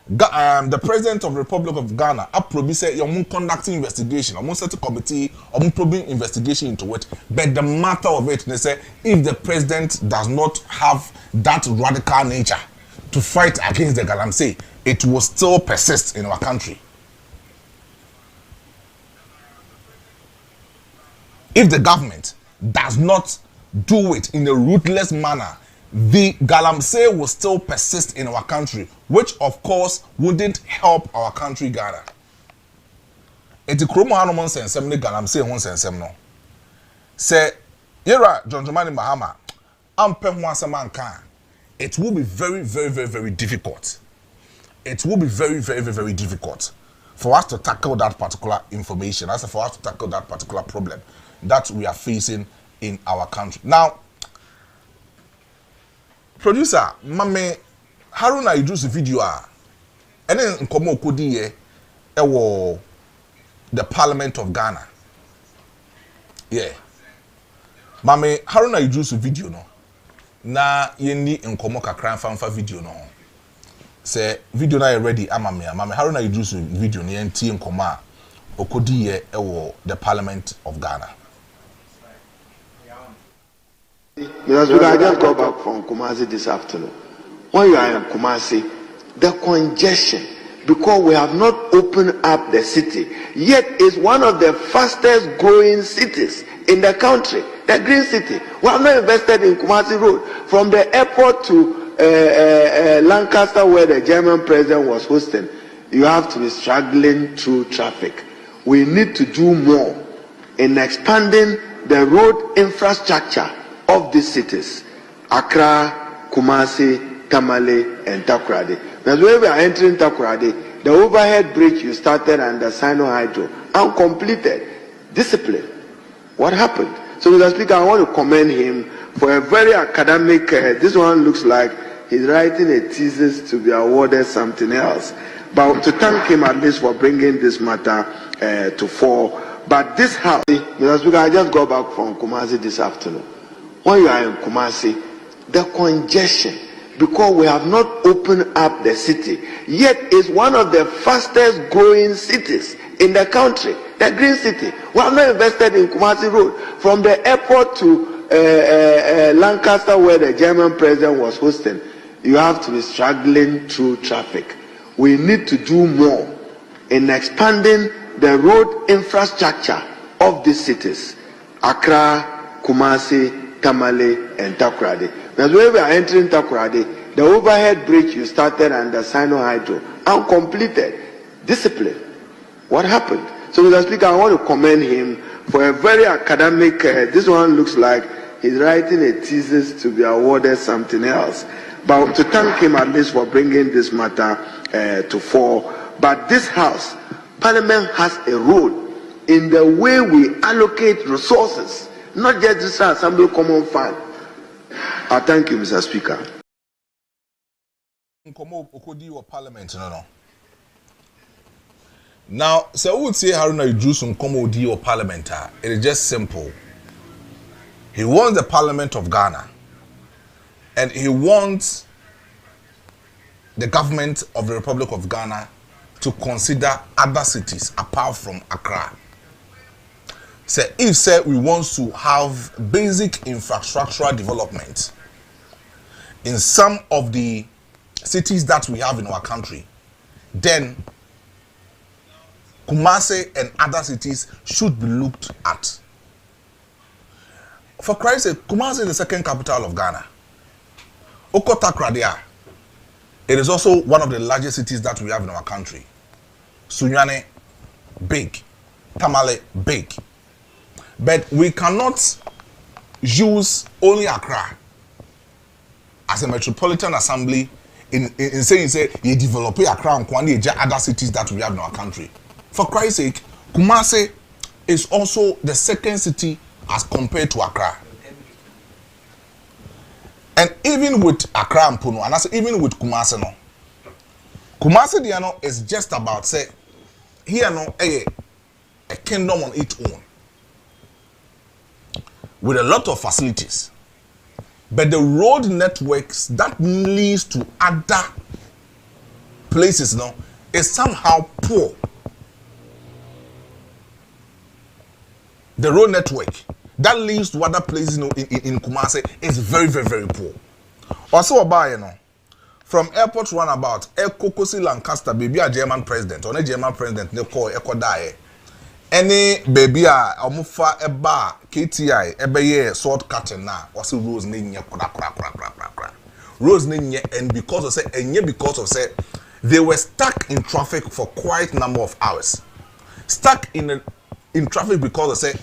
The president of the Republic of Ghana approve say you're conducting investigation, or set a committee or probing investigation into it. But the matter of it, they say if the president does not have that radical nature to fight against the galamsey, it will still persist in our country. If the government does not do it in a ruthless manner, the galamsey will still persist in our country, which of course wouldn't help our country Ghana. Eti kromo hanomon sensem ne galamsey hon sensem no. Say yera John Dramani Mahama ampe ho asem anka. It will be very difficult. It will be very difficult for us to tackle that particular information, as for us to tackle that particular problem that we are facing in our country. Now, producer, Mame Haruna Idris video and then nkomo kodi ye ewo the Parliament of Ghana. Yeah. Mame Haruna Idris video no. Na yendi nkomo kakra fanfa video no. Say video na ready amame Mame Haruna Idris video no yenti nkoma okodi ye ewo the Parliament of Ghana. Because I just got back from Kumasi this afternoon. When you are in Kumasi, the congestion, because we have not opened up the city, yet it's one of the fastest growing cities in the country, the green city. We have not invested in Kumasi Road. From the airport to Lancaster, where the German president was hosting, you have to be struggling through traffic. We need to do more in expanding the road infrastructure of these cities, Accra, Kumasi, Tamale, and Takoradi. That's where we are entering Takoradi. The overhead bridge you started under Sino Hydro, uncompleted. Discipline. What happened? So, Mr. Speaker, I want to commend him for a very academic. This one looks like he's writing a thesis to be awarded something else. But to thank him at least for bringing this matter to fore. But this house, Mr. Speaker, I just got back from Kumasi this afternoon. When you are in Kumasi, the congestion, because we have not opened up the city, yet it's one of the fastest growing cities in the country, the green city. We have not invested in Kumasi Road. From the airport to Lancaster, where the German president was hosting, you have to be struggling through traffic. We need to do more in expanding the road infrastructure of these cities: Accra, Kumasi, Tamale, and Takoradi. That's where we are entering Takoradi. The overhead bridge you started under Sino Hydro, uncompleted. Discipline. What happened? So, Mr. Speaker, I want to commend him for a very academic. This one looks like he's writing a thesis to be awarded something else. But to thank him at least for bringing this matter to fore. But this house, Parliament has a role in the way we allocate resources, not just this Assembly Common Fund. I thank you, Mr. Speaker. Parliament, no. Now, so would say Haruna Idrisu Nkomo or Parliament. It is just simple. He wants the Parliament of Ghana, and he wants the government of the Republic of Ghana to consider other cities apart from Accra. So if we want to have basic infrastructural development in some of the cities that we have in our country, then Kumasi and other cities should be looked at. For Christ's sake, Kumasi is the second capital of Ghana. Takoradi, it is also one of the largest cities that we have in our country. Sunyani, big. Tamale, big. But we cannot use only Accra as a metropolitan assembly in saying, you develop Accra and other cities that we have in our country. For Christ's sake, Kumasi is also the second city as compared to Accra. And even with Accra and Puno, and that's even with Kumasi, no. Kumasi Diano is just about, say, here no a kingdom on its own, with a lot of facilities. But the road networks that leads to other places now is somehow poor. The road network that leads to other places, in Kumasi is very, very, very poor. Also, from airport runabout, Kokosi Lancaster, baby a German president, or a German president, they call Ekodai. Any baby a omufa eba KTI ebe sword cutting na also rose nye kra. Rose nye, and because of they were stuck in traffic for quite a number of hours. Stuck in traffic because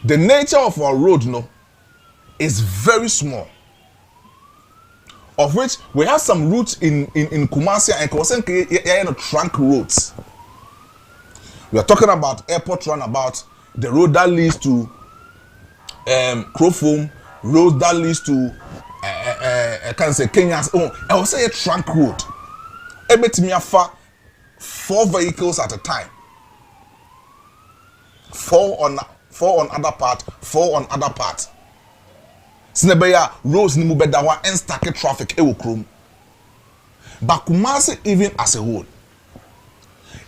the nature of our road is very small. Of which we have some routes in Kumasi and Kosenke trunk roads. We are talking about airport runabout, the road that leads to Crofom, road that leads to I can say Kenya's own. I will say a trunk road. Ebetimiafa 4 vehicles at a time. 4 on other part, 4 on other part. Sinebeya roads ni mubedawa and stack traffic ewo krom. But Kumasi even as a whole,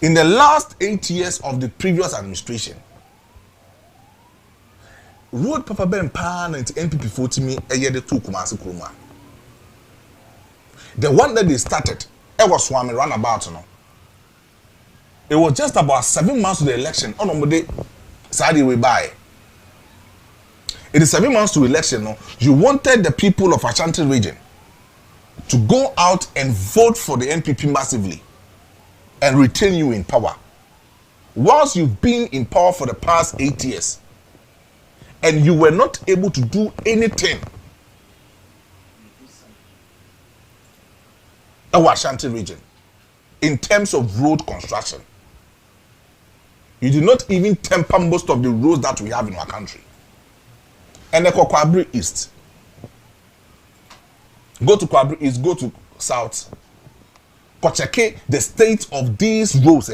in the last 8 years of the previous administration, road papa ben pan and NPP 40 me a year the 2 Kumasi Kroma. The one that they started, it was Swami runabout. It was just about 7 months to the election. On Monday, Saturday we buy. It is 7 months to election. You wanted the people of Ashanti region to go out and vote for the NPP massively and retain you in power. Whilst you've been in power for the past 8 years and you were not able to do anything. our Ashanti region in terms of road construction. You do not even temper most of the roads that we have in our country. And the Kwabri East. Go to Kwabri East, go to South. Check the state of these roads.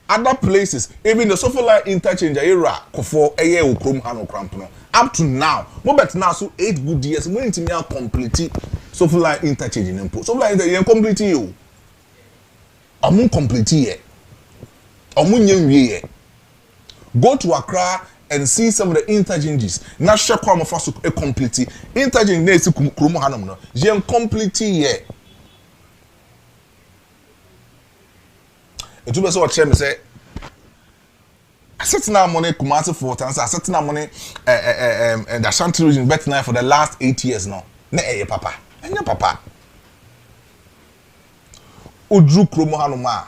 Other places, even the Sofala interchange era, up to now, but now so 8 good years, we need to complete Sofala interchange in Impo. Sofala interchange complete you. Amun complete here. Amun ye. Go to Accra and see some of the interchanges. Na share kwama faso complete. Interchange na esi kurumu hanam no. Je complete here. Etu be so what share me say. I set na money Kumasi for and I set na money the Ashanti region bet now for the last 8 years now. Na papa. Enya papa. Udru kromo hanoma.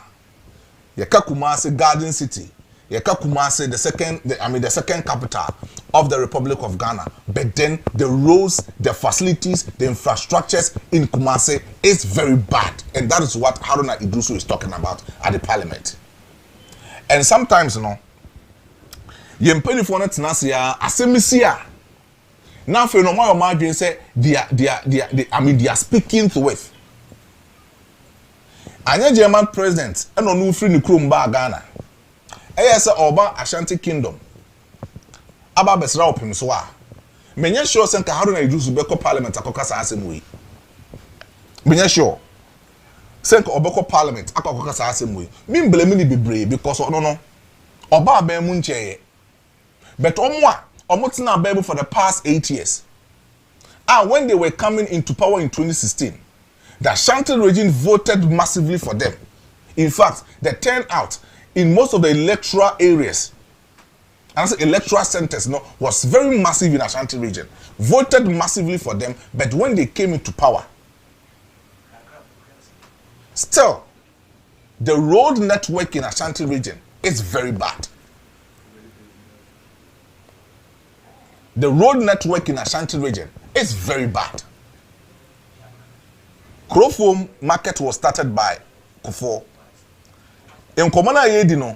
Yeka Kumasi Garden City. Yeka Kumasi the second capital of the Republic of Ghana. But then the roads, the facilities, the infrastructures in Kumasi is very bad. And that is what Haruna Idrusu is talking about at the parliament. And sometimes, you know, yempeni for net nasia asemisia. Now for no more margin say they are speaking to it. Anya German president and no free ni krom ba Ghana. Say Oba Ashanti Kingdom. Aba besra opim so a. Menye sure say Haruna Idrusu be ko parliament akokasa asem we. Menye sure. Say obeko parliament akokasa asem we. Me blame ni bebre because no. Oba be mu ncheye. But Omotina Bible for the past 8 years. And when they were coming into power in 2016, the Ashanti region voted massively for them. In fact, the turnout in most of the electoral areas, and electoral centers, was very massive in Ashanti region. Voted massively for them, but when they came into power, still, the road network in Ashanti region is very bad. The road network in Ashanti region is very bad. Krofo market was started by Kofo. In Komana Yedino,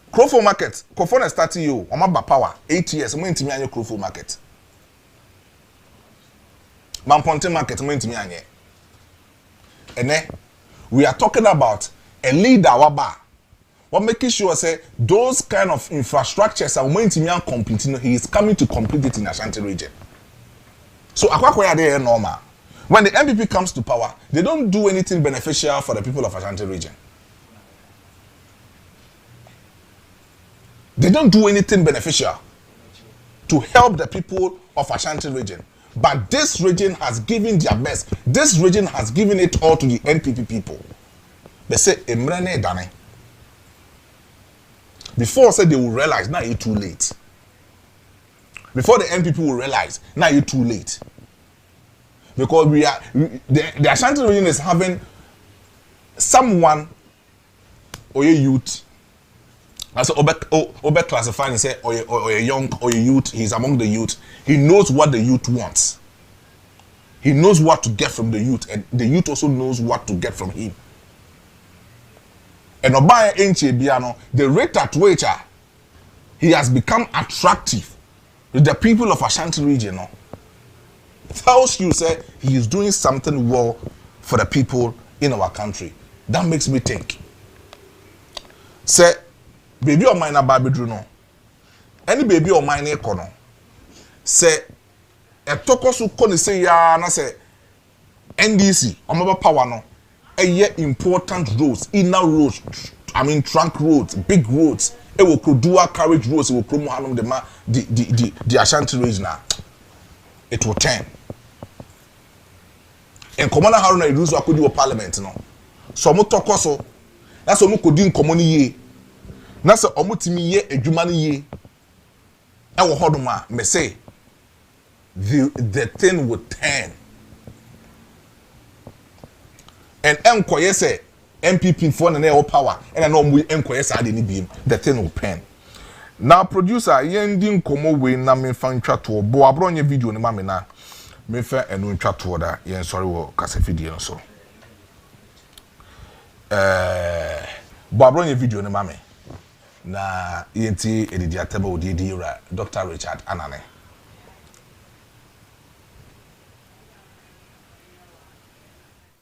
Krofo market, Kofo na started you, Omaba power, 8 years, mo intimi anye Krofo market. Mamponte market, mo intimi anye. And we are talking about a leader waba. What making sure say those kind of infrastructures are going to be completing. He is coming to complete it in Ashanti region. So akwakwaya there normal. When the MPP comes to power, they don't do anything beneficial for the people of Ashanti region. They don't do anything beneficial to help the people of Ashanti region. But this region has given their best. This region has given it all to the NPP people. They say emrene dane. Before said they will realize, now it's too late. Before the NPP will realize, now it's too late. Because the Ashanti region is having someone or a youth, as Obe classified and say or a young or a youth, he's among the youth. He knows what the youth wants. He knows what to get from the youth, and the youth also knows what to get from him. And Obaya Enche Biano, the rate at which he has become attractive with the people of Ashanti region, tells you say he is doing something well for the people in our country. That makes me think. Say, baby of mine about bedroom, any baby of mine econo. Say, a tokosu koni say ya na say NDC, omaba power no. Important roads, inner roads, trunk roads, big roads. It will do carriage roads. It will promote the Ashanti region. It will turn. And Commander Haruna Idrusu could do a parliament no. So mo tokoso. That's what mo could do in communi ye. That's what mo timi ye ejumani ye. I will hold ma me say the thing will turn. And MKOye say MPP for the power, and I know we MKOye say the thing will pen. Now producer yending komo we na me fan twa to bo abronye video ni mame na me fa enu ntwa to da yen sorry wo kasafidie no so bo abronye video ne mame na yenti edidi ataba odidi ra Dr. Richard Anane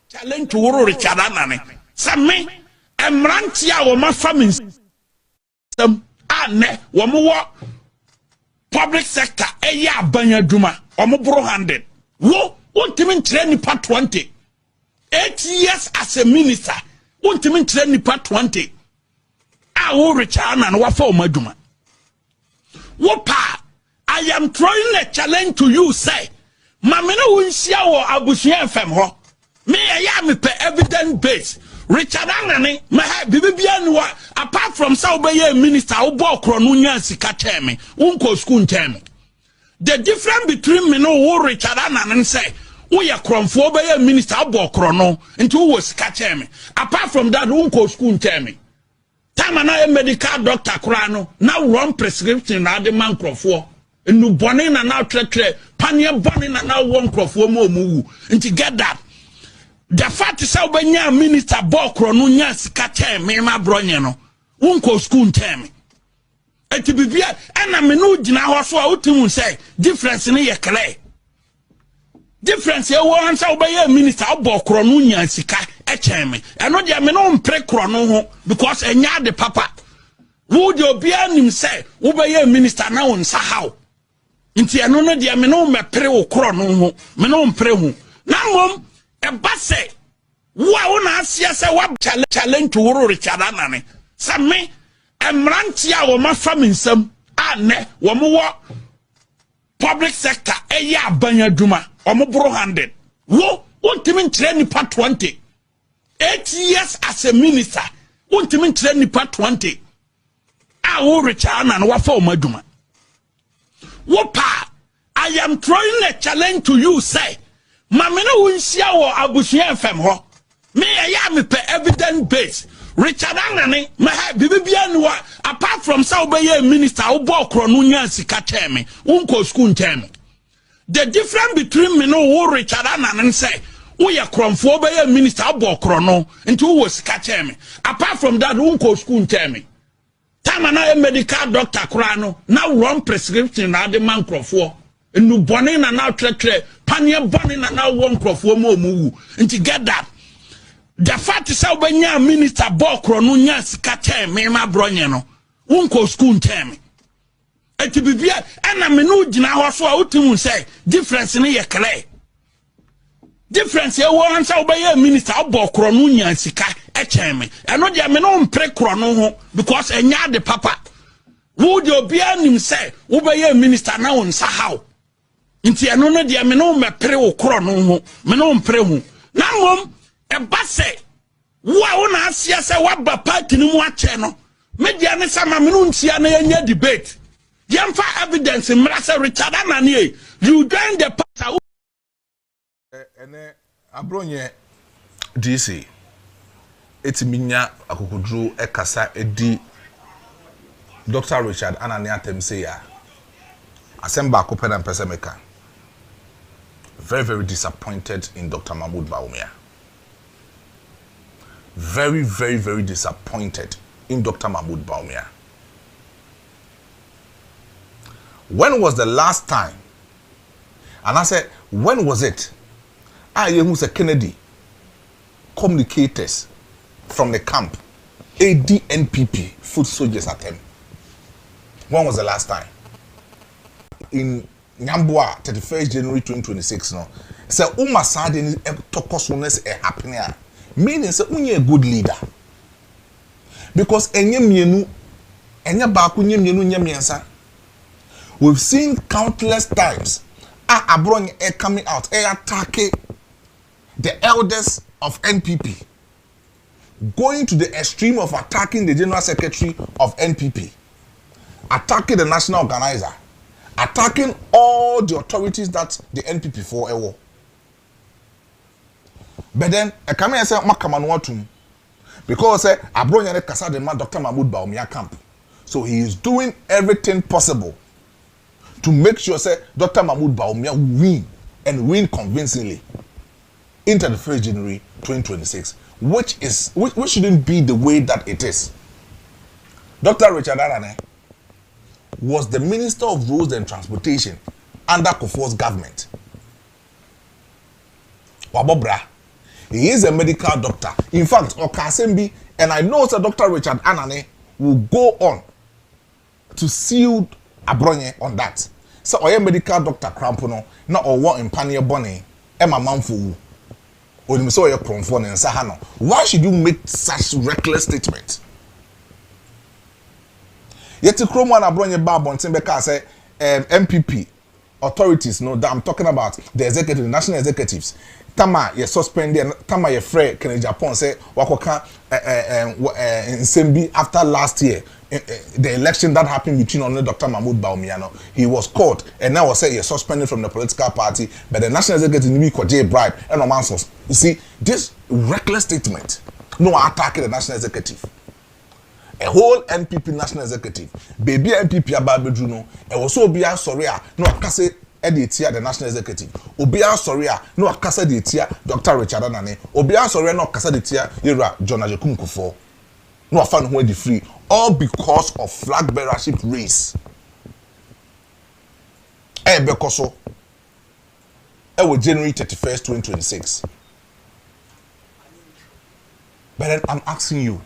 challenge to Richard Anane same emrantia wo ma family system ane wo mo public sector eya abanya duma omo bro handed wo untimi nkyere nipa 20 8 years as a minister untimi nkyere nipa 20 wo Richard na wafa o maduma wo pa I am throwing a challenge to you say mamena wonsia wo abusua fm ho me ya me pe evidence base Richard Anane me ha bibia ni wa apart from say obey minister wo bo okro no nya sika cheme wonko school cheme the difference between me no wo Richard Anane say wo ye kromfo obey minister bo okro no nti wo sika cheme apart from that wonko school cheme time na medical doctor kura no na run prescription na de man krofo enu bone na tretre panie bone na won krofo mo omuwu nti get that the fact is obenya minister bokro no nya sika chen me ma bronye no wonko school chen me eti bibia ana me no gina ho so a utimu say difference ne ye clear difference e wo ansa obenya minister bokro no nya sika chen me eno dia me no mpre kro no ho because enya de papa wo de obia nim say obenya minister na won sa how nti eno no dia me no mepre wo kro no ho me no mpre ho na mom ebase wa wona asia se wa challenge to woro Richard Anane same emrantia wo ma faminsam ane wo mo public sector eya abanya duma omo bro handed wo untimi nkyere nipa 20 8 years as a minister untimi nkyere nipa 20 wo Richard Anane wafa o maduma wo pa I am throwing a challenge to you say mamena wonsia wo abusua fm ho me ya me pe evidence base Richard Anane me ha bibia ni wa apart from say obey minister wo bo okro no nya sika cheme wonko school cheme the difference between me no wo Richard Anane say wo ye kromfo obey minister bo okro no nti wo sika cheme apart from that wonko school cheme time na medical doctor kura no na run prescription na de man krofo enu bone na tretre panie bone na won krofo mo omuwu nti get that the fact is obenya minister bokro no nya sika chen me ma bronye no wonko school chen eti bibia ana me no gina ho so a utimu say difference ne ye clear difference e wo ansa obenya minister bokro no nya sika chen me eno dia me no mpre kro no ho because enya de papa wo de obia nim say obenya minister na won sa how nti eno no dia me no mepre wo kro no ho me no mpre ho na mom ebase wa wona asia se waba party ni mu ache no media ne sama me no ntia na yenya debate yemfa evidence mrasa Richard Anane you join the party ene abronye DC etiminya akokodro ekasa edi Dr. Richard Anane atem say ya asemba akopena mpese meka very disappointed in Dr. Mahmoud Bawumia. Very disappointed in Dr. Mahmoud Bawumia. When was the last time? And I said, when was it? Who said Kennedy communicators from the camp, ADNPP, foot soldiers at him. When was the last time? In Nyambua, 31st January 2026, no. Say, Uma Sadi ni tokosunes happening. Meaning, say, unye a good leader. Because we've seen countless times Abronye coming out, attacking the elders of NPP, going to the extreme of attacking the General Secretary of NPP, attacking the National Organizer, attacking all the authorities that the NPP for a war. But then, I come and say, Makamanwatum, because Abronye Kasa the man Dr. Mahmoud Bawumia camp. So he is doing everything possible to make sure say Dr. Mahmoud Bawumia win and win convincingly into the 1st January 2026, which shouldn't be the way that it is. Dr. Richard Anane was the Minister of Roads and Transportation under Kufuor's government. Wabobra. He is a medical doctor. In fact, Okasembi, and I know that Dr. Richard Anane will go on to seal Abronye on that. So, oye medical doctor Krampono, na owo impanye bone, ema manfu. Onimiso oye kronfo ne nsahano. Why should you make such reckless statement? Yeti kromo na Abronye ba bontin beka say MPP authorities know that I'm talking about the executive, national executives. Tama ye suspended, Tama ye free Kennedy Japan say wakoka in after last year. The election that happened between only Dr. Mahmoud Bawumia, he was caught and now was said he suspended from the political party, but the national executive need to bribe and no man. You see, this reckless statement, no attacking the national executive. A whole NPP national executive, baby NPP Ababedruno, and also be a sorry, no akase editia the national executive. Obia sorry, no akase editia Dr. Richard Anane. Obia sorry, no akase editia Ira John Ajekum Kufuor. No fan who the free, all because of flag bearership race. Bekoso. Was January 31st, 2026. But then I'm asking you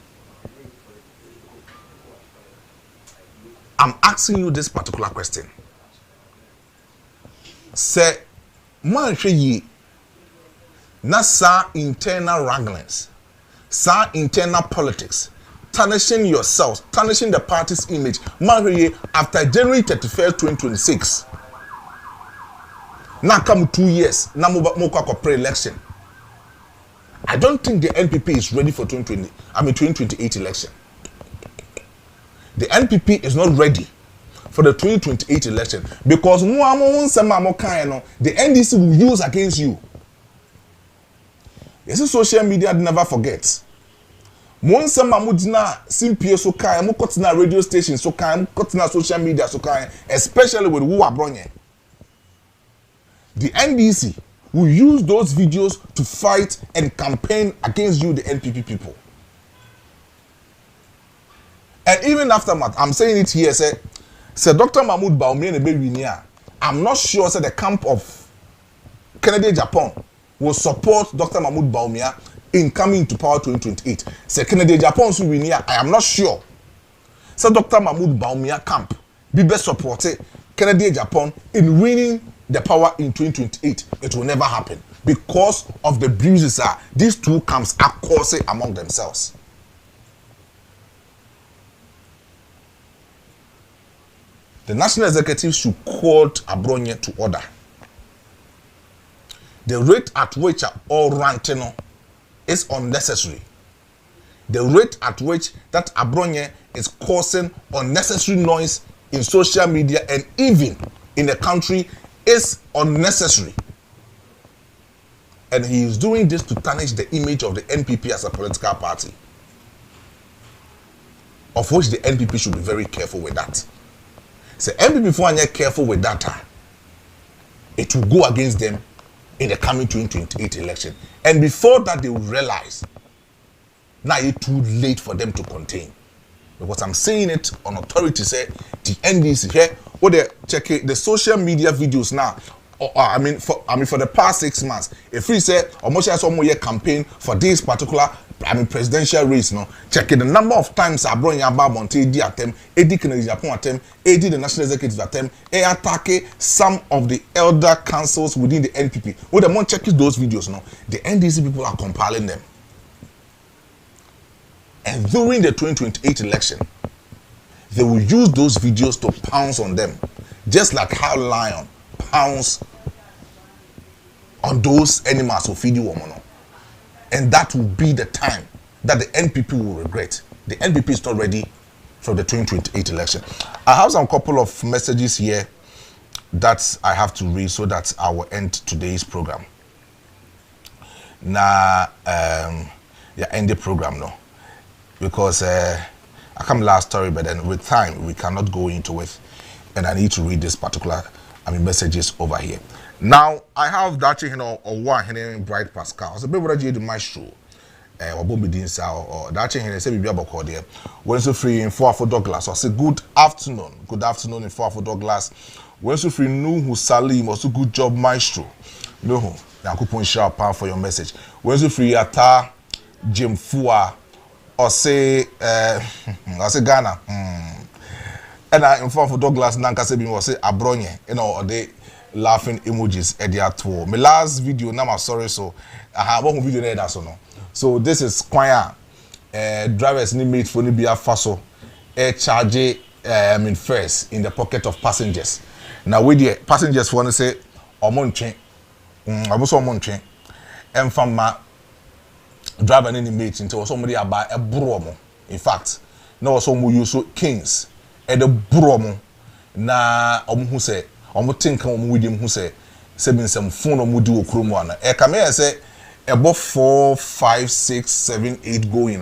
this particular question. Say, man, na sa internal wranglings, sa internal politics, tarnishing yourselves, tarnishing the party's image. Man, after January 31st, 2026, now come 2 years, now move pre-election. I don't think the NPP is ready for 2028 election. The NPP is not ready for the 2028 election because the NDC will use against you. Yes, social media never forgets. Monsa mamudina simpie so kai mo kotina radio station so kai mo kotina social media so kai, especially with who abronye. The NDC will use those videos to fight and campaign against you, the NPP people. And even aftermath, I'm saying it here, say Dr. Mahmoud Bawumia, I'm not sure say the camp of Kennedy Japan will support Dr. Mahmoud Bawumia in coming to power 2028. Say Kennedy Japan I am not sure. So Dr. Mahmoud Bawumia camp be best supported Kennedy Japan in winning the power in 2028. It will never happen because of the bruises these two camps are causing among themselves. The national executive should call Abronye to order. The rate at which all ranting is unnecessary. The rate at which that Abronye is causing unnecessary noise in social media and even in the country is unnecessary. And he is doing this to tarnish the image of the NPP as a political party, of which the NPP should be very careful with that. So MPP for are careful with data, it will go against them in the coming 2028 election. And before that, they will realize now it's too late for them to contain. Because I'm saying it on authority, say the NDC here, or they check the social media videos now. For the past 6 months, if we say almost some more campaign for this particular presidential race, no, checking the number of times I brought Yaba Monte attempt, Edi Kennedy Japan attempt, Edi the national executive attempt, attack some of the elder councils within the NPP. When the one checking those videos, no, the NDC people are compiling them. And during the 2028 election, they will use those videos to pounce on them, just like how lion pounce on those animals who feed you woman. And that will be the time that the NPP will regret. The NPP is not ready for the 2028 election. I have some couple of messages here that I have to read so that I will end today's program. Now, end the program now. Because I come last story, but then with time we cannot go into it, and I need to read this particular messages over here. Now I have that you know or one Henry Bright Pascal. So be what the Maestro. Wabombi dinsa or that thing say be about there. When so free in 4 Douglas. I say good afternoon in 4 Douglas. When so free no who Salim also good job Maestro. No, na kupon share pound for your message. When so free ata Jim Fua or say Ghana. And I in 4 Douglas nanka say be was say abronye, you know, or they laughing emojis at their tour. My last video now I'm sorry so I have one video there that's no. So this is choir drivers need made for Nibia Faso charge first in the pocket of passengers. Now with the passengers want to say omonche abuso omonche and from my driver any mate until somebody about a bromo. In fact, now some who use kings at the bromo na who say think with him who say some phone omudu okromwana e kame say about 4, 5, 6, 7, 8 going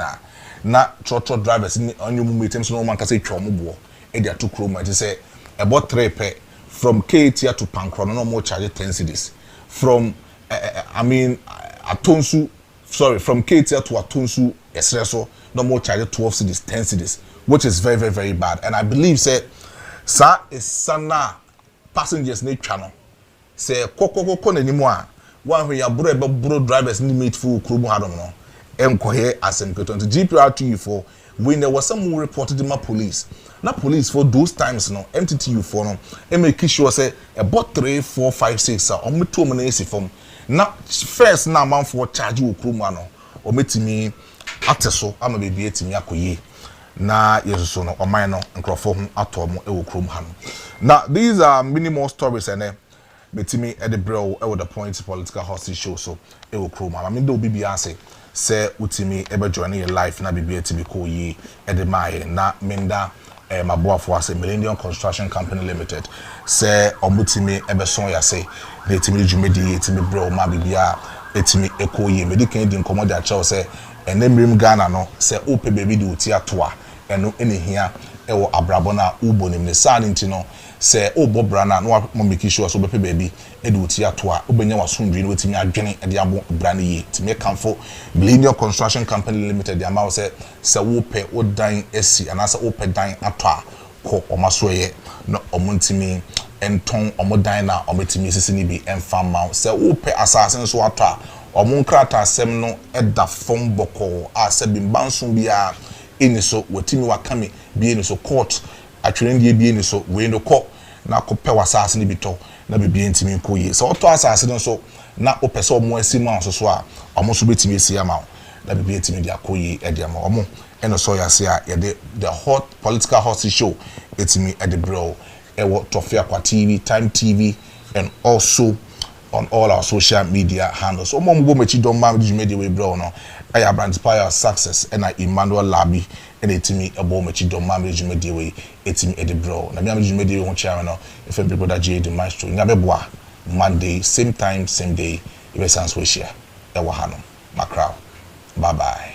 na trotro drivers in on your meetings no man can say chomubo e dia to chroma it say about 3 pe from Ketia to Pankron no more charge 10 cedis from Atonsu from Ketia to Atonsu Esreso no more charge 12 cedis 10 cedis which is very very very bad and I believe say sa is sana passengers need channel say koko na nimu one who ya bro drivers need meet full crew hadom no enko here asem keton to GPR2 for when there was some reported to my police na police for those times no MTTU for no e make sure say about 3 4 5 6 o me to mo na esi form na first na man for charge wo crew no o metimi ateso ama bebi etimi akoye na yeso no o man no nkrofo ho atom e wo crew ha no. Now these are minimal stories and betimi at the bro with the point political hostage show so e will chrome I mean do bibi ase say utimi ebe join your life na bibi etibi ko yi e de mai na minda maboafo ase Millennium Construction Company Limited say omutimi ebe son ya say na etimi djumedi etimi bro ma bibi a etimi eko yi medican di nkomo da chaw say enemrim Ghana no say ope baby di uti atoa eno enehia ewo abrabo na ubonim ne sa nti no say obo brana no mo make sure so bepe baby edi uti atoa obenya wasundwe no wetimi adwene edi abo brana yi timi kamfo Millennium Construction Company Limited the amount say wope odan esi anasa ope dan atoa ko omasoye no omuntimi enton omodan na ometimi sisi ni bi emfa ma say wope assassin so atoa omunkrata asem no eda fom boko ase bimbanso bia eni so wetimi wakame bi eni so court atwere ndie bi eni so we no ko na kopɛ wasase ni bito na bibie ntimi nkoye so oto asase no so na opɛ omo asima so a omo so betimi esi ama na bibie ntimi dia koye e dia ma omo eno so yase a ye the hot political hot show etimi e de bro e wo Tofia Kwa TV, Time TV and also on all our social media handles. So mom go mechi don ma media we bro no I brand Power Success and I Emmanuel Labi and etimi abo mechi don ma media we etimi e de bro na me media we ho chairman no if people that J the Maestro nya beboa Monday same time same day e be sans we share e wa hano macrow bye bye.